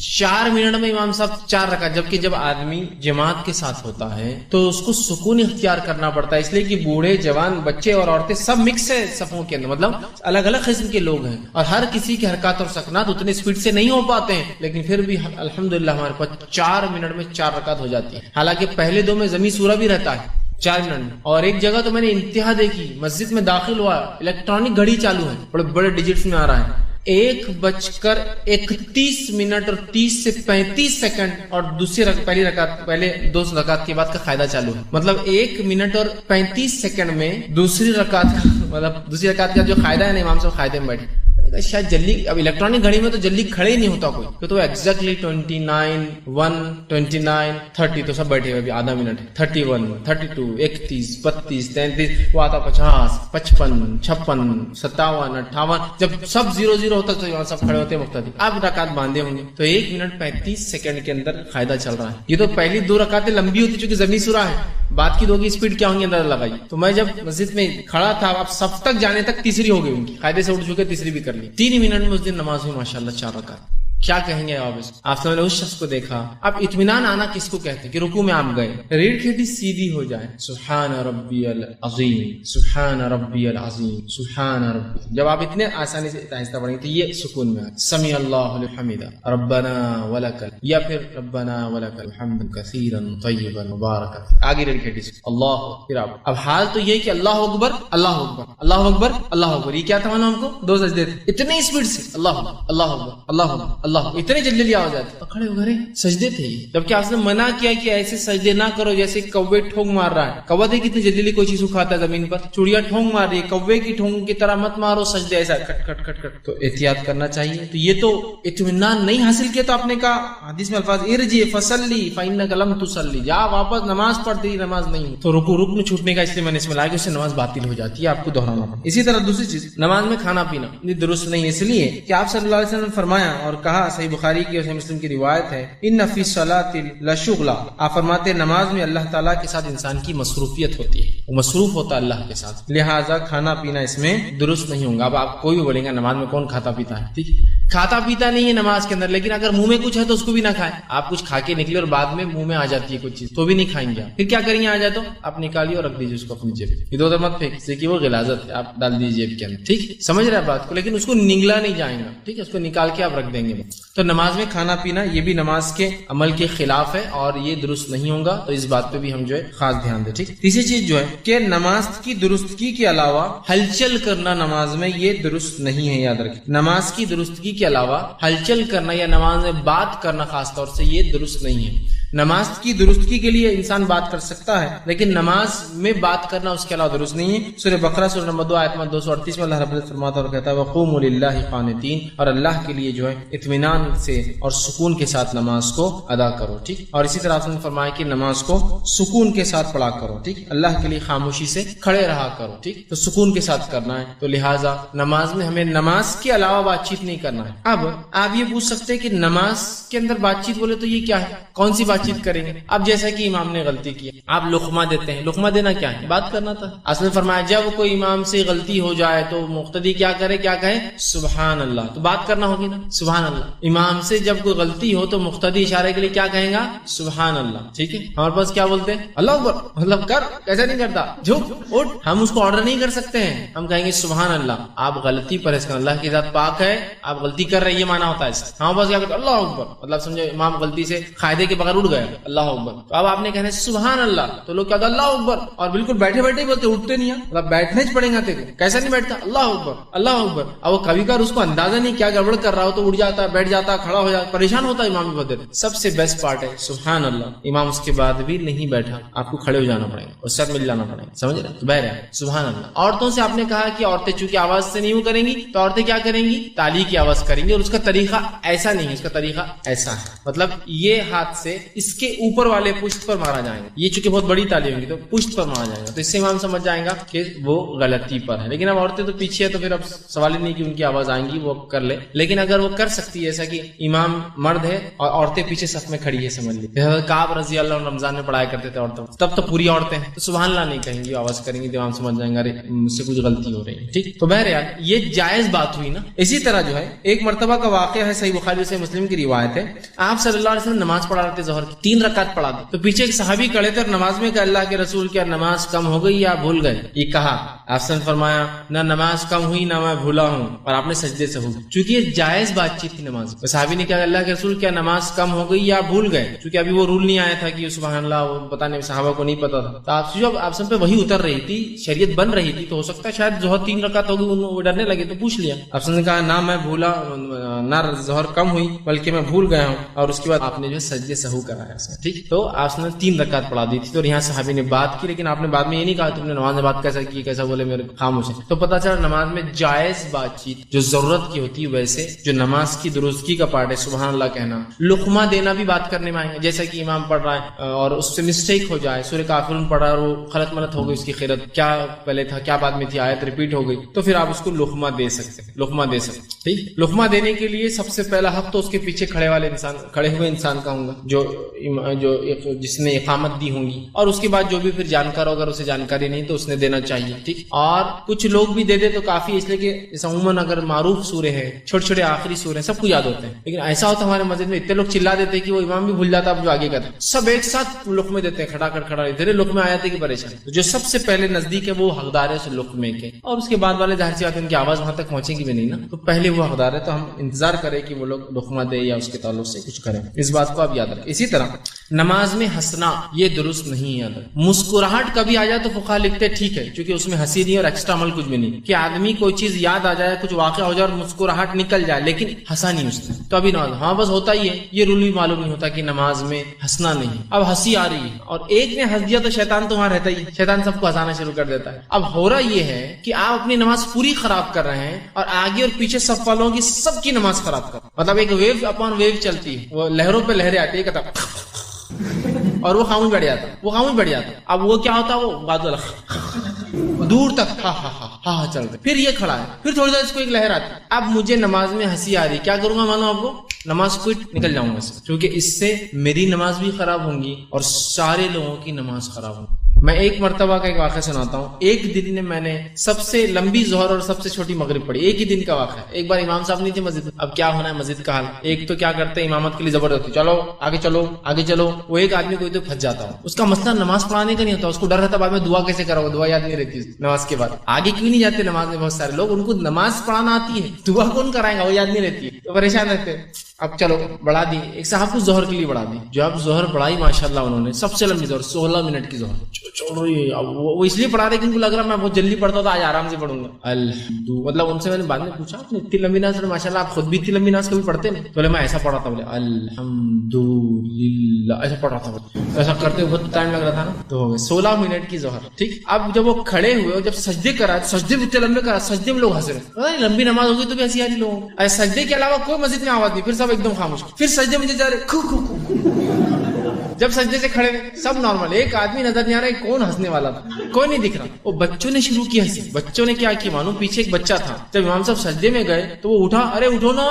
4 منٹ میں امام صاحب 4 رکعت. جبکہ جب آدمی جماعت کے ساتھ ہوتا ہے تو اس کو سکون اختیار کرنا پڑتا ہے, اس لیے کہ بوڑھے جوان بچے اور عورتیں سب مکس ہے صفوں کے اندر, مطلب الگ الگ قسم کے لوگ ہیں, اور ہر کسی کے حرکات اور سکنات اتنے اسپیڈ سے نہیں ہو پاتے ہیں, لیکن پھر بھی الحمدللہ ہمارے پاس 4 منٹ میں 4 رکعت ہو جاتی ہے. حالانکہ پہلے 2 میں ضمی سورہ بھی رہتا ہے 4 منٹ میں. اور ایک جگہ تو میں نے انتہا دیکھی, مسجد میں داخل ہوا, الیکٹرانک گھڑی چالو ہے, بڑے بڑے ڈیجٹس میں آ رہا ہے, 1:31 اور 30 سے 35 سیکنڈ, اور پہلی رکعت, پہلے 2 رکعت کے بعد کا قاعدہ چالو ہے. مطلب 1 منٹ اور 35 سیکنڈ میں دوسری رکعت کا, مطلب دوسری رکعت کا جو قاعدہ ہے نا, امام صاحب قاعدے میں بیٹھے, شاید جلدی, اب الیکٹرانک گھڑی میں تو جلدی کھڑے ہی نہیں ہوتا کوئی, تو ایگزیکٹلی 29 1 29 30 تو سب بیٹھے ہوئے, آدھا منٹ 31 32 31 32 33, وہ آتا 50 55 56 57 58, جب سب 0 ہوتا تو سب کھڑے ہوتے مقتدی. اب رکعت باندھے ہوں گے تو 1 منٹ 35 سیکنڈ کے اندر قاعدہ چل رہا ہے. یہ تو پہلی 2 رکعتیں لمبی ہوتی چونکہ ضمی سورہ ہے, بعد کی 2 کی اسپیڈ کیا ہوں گی اندازہ لگائی. تو میں جب مسجد میں کھڑا تھا, اب سب تک جانے تک تیسری ہو گئی ان کی, قاعدے سے اٹھ چکے, تیسری بھی کر لی. 3 منٹ میں اس دن نماز ہوئی ماشاءاللہ 4 رکعت. کیا کہیں گے آپ نے اس شخص کو دیکھا. اب اطمینان آنا کس کو کہتے ہیں کہ رکوع میں آپ گئے, ریڑھ کی ہڈی سیدھی ہو جائے, سبحان ربی العظیم سبحان ربی العظیم سبحان ربی, جب آپ اتنے آسانی سے آہستہ پڑھیں گے تو یہ سکون میں آئے, سمیع اللہ لمن ربنا ولک, یا پھر ربنا ولک الحمد کثیرا طیبا مبارکا, آگے ریڑھ کی ہڈی اللہ. پھر اب حال تو یہ کہ اللہ اکبر اللہ اکبر اللہ اکبر اللہ اکبر, یہ کیا تھا ہم کو 2 سجدے اتنے اسپیڈ سے, اللہ اکبر اللہ اکبر اللہ اکبر اللہ اتنے جلدی جلدی آواز آتی, کھڑے ہو گئے سجدے تھے, جبکہ آپ نے منع کیا کہ ایسے سجدے نہ کرو جیسے کوے ٹھونگ مار رہا ہے. کوا دیکھ کتنی جلدی کوئی چیز اٹھاتا ہے زمین پر, چڑیا ٹھونگ مار رہی ہے, کوے کی ٹھونگ کی طرح مت مارو سجدے ایسا کٹ کٹ کٹ کٹ. تو احتیاط کرنا چاہیے. تو یہ تو اطمینان نہیں حاصل کیا تو آپ نے کہا حدیث میں الفاظ ارجع فصلی فإنک لم تصلی, جا واپس نماز پڑھ, تیری نماز نہیں. تو رکن چھوٹنے کا اس لیے میں نے اس میں لایا کہ اس سے نماز باطل ہو جاتی ہے, آپ کو دہرانا پڑتا. اسی طرح دوسری چیز نماز میں کھانا پینا یہ درست نہیں, اس لیے کہ آپ صلی اللہ علیہ وسلم نے فرمایا اور کہا, صحیح بخاری کی اور صحیح مسلم کی روایت ہے, ان فی الصلاۃ لشغلا, آپ فرماتے ہیں نماز میں اللہ تعالیٰ کے ساتھ انسان کی مصروفیت ہوتی ہے, وہ مصروف ہوتا ہے اللہ کے ساتھ, لہٰذا کھانا پینا اس میں درست نہیں ہوگا. اب آپ کوئی بھی بولیں گے نماز میں کون کھاتا پیتا ہے, ٹھیک ہے کھاتا پیتا نہیں ہے نماز کے اندر, لیکن اگر منہ میں کچھ ہے تو اس کو بھی نہ کھائیں. آپ کچھ کھا کے نکلے اور بعد میں منہ میں آ جاتی ہے کچھ چیز تو بھی نہیں کھائیں گے, پھر کیا کریں گے, آ جائے تو آپ نکالیے اور رکھ دیجیے اس کو اپنی جیب میں, ادھر ادھر مت پھینک, اس کی وہ غلاظت ہے, آپ ڈال دیجیے جیب کے اندر, ٹھیک سمجھ رہے ہیں بات کو, لیکن اس کو نگلا نہیں جائے گا, ٹھیک ہے, اس کو نکال کے آپ رکھ دیں گے. تو نماز میں کھانا پینا یہ بھی نماز کے عمل کے خلاف ہے اور یہ درست نہیں ہوگا, تو اس بات پہ بھی ہم جو ہے خاص دھیان دیں. ٹھیک, تیسری چیز جو ہے کہ نماز کی درستگی کے علاوہ ہلچل کرنا نماز میں یہ درست نہیں ہے. یاد رکھیں, نماز کی درستگی کے علاوہ ہلچل کرنا یا نماز میں بات کرنا خاص طور سے یہ درست نہیں ہے. نماز کی درستگی کے لیے انسان بات کر سکتا ہے, لیکن نماز میں بات کرنا اس کے علاوہ درست نہیں ہے. سورہ بقرہ سورہ نمبر 2 آیت نمبر 238 میں اللہ رب العزت فرماتا اور کہتا ہے وقوموا للہ قانتین, اور اللہ کے لیے جو ہے اطمینان سے اور سکون کے ساتھ نماز کو ادا کرو. ٹھیک, اور اسی طرح سے فرمایا کہ نماز کو سکون کے ساتھ پڑھا کرو. ٹھیک, اللہ کے لیے خاموشی سے کھڑے رہا کرو. ٹھیک, تو سکون کے ساتھ کرنا ہے. تو لہٰذا نماز میں ہمیں نماز کے علاوہ بات چیت نہیں کرنا ہے. اب آپ یہ پوچھ سکتے ہیں کہ نماز کے اندر بات چیت بولے تو یہ کیا ہے, کون سی بات چیت کریں گے. اب جیسا کہ امام نے غلطی کی, آپ لقمہ دیتے ہیں, لقمہ دینا کیا ہے, بات کرنا تھا. اصل میں فرمایا جب کوئی امام سے غلطی ہو جائے تو مقتدی کیا کرے, کیا کہے سبحان اللہ, تو بات کرنا ہوگی نا سبحان اللہ. امام سے جب کوئی غلطی ہو تو مقتدی اشارے کے لیے کیا کہیں گا سبحان اللہ. ٹھیک ہے, ہمارے پاس کیا بولتے ہیں اللہ اکبر, مطلب کر, کیسا نہیں کرتا, جھک اٹھ, ہم اس کو آرڈر نہیں کر سکتے ہیں, ہم کہیں گے سبحان اللہ. آپ غلطی پر اس کا اللہ کی ذات پاک ہے, آپ غلطی کر رہے, یہ مانا ہوتا ہے. ہمارے پاس کیا کہتے اللہ اکبر, مطلب سمجھو امام غلطی سے قاعدے کے بغیر اٹھ گئے اللہ اکبر, تو اب آپ نے کہنا سبحان اللہ, تو لوگ کہتے اللہ اکبر, اور بالکل بیٹھے بیٹھے بولتے, اٹھتے نہیں ہیں, مطلب بیٹھنے پڑیں گا تیرے, کیسا نہیں بیٹھتا اللہ اکبر اللہ اکبر. اب وہ کبھی کبھار اس کو اندازہ نہیں کیا گڑبڑ کر رہا ہو تو اٹھ جاتا ہے, بیٹھ جاتا ہے, کھڑا ہو جاتا, پریشان ہوتا ہے امام بدر. سب سے بیسٹ پارٹ ہے سبحان اللہ, امام اس کے بعد بھی نہیں بیٹھا, آپ کو کھڑے ہو جانا پڑے گا اور سر مل جانا پڑے گا, سمجھ رہے ہیں, بہر ہے سبحان اللہ. عورتوں سے آپ نے کہا کہ عورتیں چونکہ آواز سے نہیں کریں گی تو عورتیں کیا کریں گی, تالی کی آواز کریں گی, اور اس کا طریقہ ایسا نہیں ہے, اس کا طریقہ ایسا ہے, مطلب یہ ہاتھ سے اس کے اوپر والے پشت پر مارا جائے گا. یہ چونکہ بہت بڑی تالی ہوگی تو پشت پر مارا جائے گا, تو اس سے امام سمجھ جائے گا کہ وہ غلطی پر ہے. لیکن اب عورتیں تو پیچھے ہے تو پھر اب سوال ہی نہیں کہ ان کی آواز آئیں گی, وہ کر لے. لیکن اگر وہ کر سکتی ہے, ایسا کہ امام مرد ہے اور عورتیں پیچھے صف میں کھڑی ہے, سمجھ لی کعب رضی اللہ عنہ رمضان میں پڑھایا کرتے تھے عورتوں, تب تو پوری عورتیں ہیں, تو سبحان اللہ نہیں کہیں گی, آواز کریں گی, امام سمجھ جائیں گے ارے مجھ سے کچھ غلطی ہو رہی ہے. ٹھیک, تو بہرحال یہ جائز بات ہوئی نا. اسی طرح جو ہے ایک مرتبہ کا واقعہ ہے, صحیح بخاری سے مسلم کی روایت ہے, آپ صلی اللہ علیہ وسلم نماز پڑھا رہے تھے ظہر کی, 3 رکعت پڑھا دی, تو پیچھے ایک صحابی کھڑے تھے اور نماز میں کہ اللہ کے رسول کیا نماز کم ہو گئی یا بھول گئے, یہ کہا. آپ نے فرمایا نہ نماز کم ہوئی نہ میں بھولا ہوں, اور آپ نے سجدے سے ہو, چونکہ یہ جائز بات چیت تھی نماز. صحابی نے کہا اللہ کے رسول کیا نماز کم ہو گئی یا بھول گئے, کیونکہ ابھی وہ رول نہیں آیا تھا کہ سبحان اللہ, وہ پتہ نہیں صحابہ کو نہیں پتا تھا. تو آپ جو آپ سب پہ وہی اتر رہی تھی, شریعت بن رہی تھی, تو ہو سکتا ہے شاید ظہر 3 رکعت ہوگی, وہ ڈرنے لگے تو پوچھ لیا. آپ نے کہا نہ میں بھولا, نہ ظہر کم ہوئی بلکہ میں بھول گیا ہوں, اور اس کے بعد آپ نے جو سجدے سہو کرایا. ٹھیک, تو آپ نے 3 رکعت پڑھا دی تھی. تو یہاں صحابی نے بات کی, لیکن آپ نے بعد میں یہ نہیں کہا تم نے نماز میں بات کیسا کی, کیسا بولے میرے خاموش ہے. تو پتہ چلا نماز میں جائز بات چیت جو ضرورت کی ہوتی ہے, ویسے جو نماز کی درستگی کا پارٹ ہے سبحان اللہ کہنا, لقمہ دینا بھی بات کرنے میں آئیں گے. جیسا کہ امام پڑھ رہا ہے اور اس سے مسٹیک ہو جائے, سورہ کافرون پڑھ رہا ہے اور وہ غلط ملت ہو گئی, اس کی خیرت کیا پہلے تھا کیا بعد میں تھی, آیت ریپیٹ ہو گئی, تو پھر آپ اس کو لقمہ دے سکتے ہیں, لقمہ دے سکتے. ٹھیک, لقمہ دینے کے لیے سب سے پہلا حق تو اس کے پیچھے کھڑے ہوئے انسان کا ہوگا, جو جس نے اقامت دی ہوں گی, اور اس کے بعد جو بھی پھر جانکار ہو, اگر اسے جانکاری نہیں تو اس نے دینا چاہیے. ٹھیک, اور کچھ لوگ بھی دے دے تو کافی, اس لیے کہ جیسے عموماً اگر معروف سورے ہیں, چھوٹے چھوٹے آخری سورے سب کو یاد ہوتے ہیں, لیکن ایسا ہوتا ہمارے مسجد میں اتنے لوگ چلا دیتے ہیں کہ وہ امام بھی بھول جاتا ہے جو آگے کا تھا, سب ایک ساتھ لقمے دیتے ہیں, کھڑا ادھر لقمے آ جاتے کہ پریشان. جو سب سے پہلے نزدیک ہے وہ حقدار ہے اس لقمے کے, اور اس کے بعد والے ظاہر سی بات ہے ان کی آواز وہاں تک پہنچے گی بھی نہیں نا, تو پہلے وہ حقدار ہے, تو ہم انتظار کریں کہ وہ لوگ لقمہ دے یا اس کے تعلق سے کچھ کریں. اس بات کو آپ یاد رکھیں. اسی طرح نماز میں ہنسنا یہ درست نہیں ہے. مسکراہٹ کبھی آ جائے تو فقہا لکھتے ٹھیک ہے, کیونکہ اس میں ہنسی نہیں اور ایکسٹرا عمل کچھ بھی نہیں کہ آدمی کوئی چیز یاد آ جائے, کچھ واقعہ ہو جائے اور مسکراہٹ نکل جائے لیکن ہنسا نہیں اس نے, تو ابھی نماز. ہاں بس ہوتا ہی ہے, یہ رول بھی معلوم نہیں ہوتا کہ نماز میں ہنسنا نہیں. اب ہنسی آ رہی ہے اور ایک نے ہنس دیا تو شیطان تو وہاں رہتا ہی, شیطان سب کو ہنسانا شروع کر دیتا ہے. اب ہو رہا یہ ہے کہ آپ اپنی نماز پوری خراب کر رہے ہیں اور آگے اور پیچھے سب والوں کی سب کی نماز خراب کر, مطلب ایک ویو اپون ویو چلتی ہے, وہ لہروں پہ لہریں آتی ہے اور وہ خاموش بیٹھ جاتا, اب وہ کیا ہوتا ہے, وہ بادل دور تک ہاں چلتے, پھر یہ کھڑا ہے, پھر تھوڑی دیر اس کو ایک لہر آتی. اب مجھے نماز میں ہنسی آ رہی, کیا کروں گا مانو آپ کو, نماز کوئٹ نکل جاؤں گا, کیونکہ اس سے میری نماز بھی خراب ہوں گی اور سارے لوگوں کی نماز خراب ہوگی. میں ایک مرتبہ کا ایک واقعہ سناتا ہوں. ایک دن میں نے سب سے لمبی ظہر اور سب سے چھوٹی مغرب پڑھی, ایک ہی دن کا واقعہ. ایک بار امام صاحب نہیں تھے مسجد, اب کیا ہونا ہے مسجد کا حال, ایک تو کیا کرتے ہیں امامت کے لیے زبردستی, چلو آگے چلو. وہ ایک آدمی کوئی تو پھنس جاتا ہوں, اس کا مسئلہ نماز پڑھانے کا نہیں ہوتا, اس کو ڈر رہتا بعد میں دعا کیسے کرو, دعا یاد نہیں رہتی نماز کے بعد. آگے کیوں نہیں جاتے نماز میں بہت سارے لوگ, ان کو نماز پڑھانا آتی ہے, دعا کون کرائے گا, وہ یاد نہیں رہتی ہے, تو پریشان رہتے. اب چلو بڑھا دی, ایک صاحب کو ظہر کے لیے بڑھا دی. جب ظہر بڑھائی ماشاءاللہ انہوں نے سب سے لمبی ظہر 16 منٹ کی ظہر چل رہی ہے. اب وہ اس لیے پڑھا رہے کہ ان کو لگ رہا میں بہت جلدی پڑھتا تھا, آج آرام سے پڑھوں گا. مطلب ان سے میں نے بعد میں پوچھا آپ نے اتنی لمبی نماز, ماشاءاللہ آپ خود بھی اتنی لمبی نماز کبھی پڑھتے نہیں؟ بولے میں ایسا پڑھا تھا, بولے الحمدللہ ایسا پڑھ رہا تھا. ایسا کرتے بہت ٹائم لگ رہا تھا نا, تو ہو گئے 16 منٹ کی ظہر. ٹھیک, اب جب وہ کھڑے ہوئے اور جب سجدے کرا, سجدے بھی اتنے لمبے کرا, سجدے میں لوگ ہنس رہے, لمبی نماز ہوگی تو بھی ہنسی آ رہی لوگوں. سجدے کے علاوہ کوئی مسجد میں آواز نہیں, پھر سب ایک دم خاموش, پھر سجدے مجھے جا رہے. جب سجدے سے کھڑے سب نارمل, ایک آدمی نظر نہیں آ رہا ہے کون ہنسنے والا تھا, کوئی نہیں دکھ رہا. وہ بچوں نے شروع کی ہنسی. بچوں نے کیا کیا مانو, پیچھے ایک بچہ تھا, جب امام صاحب سجدے میں گئے تو وہ اٹھا, ارے اٹھو نا,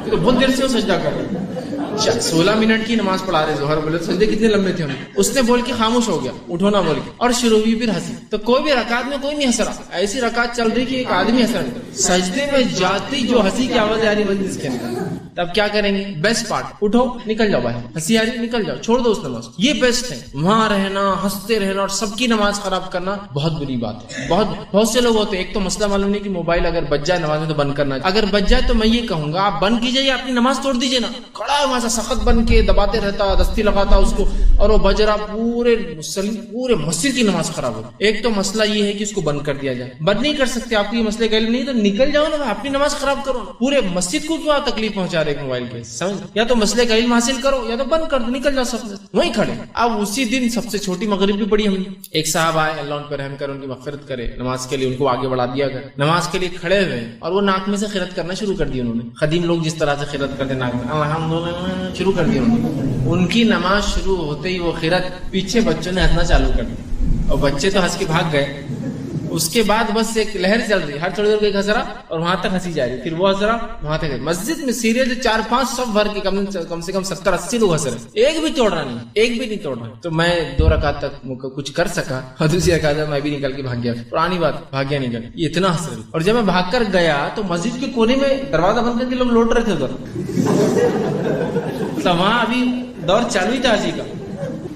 تو بہت دیر سے وہ سجدہ کر رہے. 16 منٹ کی نماز پڑھا رہے ظہر, بولے سجدے کتنے لمبے تھے انہیں, اس نے بول کے خاموش ہو گیا, اٹھو نا بول کے, اور شروع ہوئی پھر ہنسی. تو کوئی بھی رکعت میں کوئی نہیں ہنس رہا, ایسی رکعت چل رہی کہ ایک آدمی ہنس رہا. سجدے میں جاتی جو ہنسی کی آواز آ رہی بندی اس کے اندر, تب کیا کریں گے, بیسٹ پارٹ, اٹھو نکل جاؤ باہر, ہنسی آ رہی نکل جاؤ, چھوڑ دو اس نماز. یہ بیسٹ ہے, وہاں رہنا ہنستے رہنا اور سب کی نماز خراب کرنا بہت بری بات ہے. بہت سے لوگ ہوتے ہیں, ایک تو مسئلہ معلوم نہیں کہ موبائل اگر بج جائے نماز میں تو بند کرنا, اگر بج جائے تو میں یہ کہوں گا آپ بند کیجیے یا اپنی نماز توڑ دیجیے نا. کھڑا ہے وہاں سے سخت بن کے دباتے رہتا, دستی لگاتا اس کو, اور وہ بج رہا, پورے مسجد کی نماز خراب ہو. ایک تو مسئلہ یہ ہے کہ اس کو بند کر دیا جائے, بند نہیں کر سکتے آپ کو یہ مسئلے کا علم نہیں تو نکل جاؤ نا, اپنی نماز خراب کرو, پورے مسجد کو کیوں آپ تکلیف پہنچا رہے موبائل کے, سمجھ, یا تو مسئلے کا علم حاصل کرو یا تو بند کر دو, نکل جاؤ سب وہیں کھڑے. اب اسی دن سب سے چھوٹی مغرب بھی پڑھی ہم نے. ایک صاحب آئے, اللہ ان پر رحم کرے, ان کی مغفرت کرے, نماز کے لیے ان کو آگے بڑھا دیا گیا, نماز کے لیے کھڑے ہوئے اور وہ ناک میں سے خیرت کرنا شروع کر دی. انہوں نے قدیم لوگ جس طرح سے خیرت کرتے ناک میں الحمدللہ شروع کر دی. ان کی نماز شروع ہوتے ہی وہ خیرت پیچھے بچوں نے ہنسنا چالو کر دیا اور بچے تو ہنس کے بھاگ گئے. اس کے بعد بس ایک لہر چل رہی, ہر تھوڑی دیر کو ایک ہنس رہا اور وہاں تک ہنسی جا رہی, پھر وہ ہنس رہا وہاں تک. مسجد میں سیریل 4-5 صف بھر کے کم سے کم 70-80 لوگ ہنس رہے, ایک بھی توڑ رہا نہیں, ایک بھی نہیں توڑ رہا. تو میں 2 رکعت تک کچھ کر سکا اور دوسری رکعت میں بھی نکل کے بھاگ گیا, پرانی بات, بھاگ گیا نکل, یہ اتنا ہنس رہے. اور جب میں بھاگ کر گیا تو مسجد کے کونے میں دروازہ بند کر کے لوگ لوٹ رہے تھے ادھر, تو وہاں ابھی دور چالو ہی تھا ہنسی کا.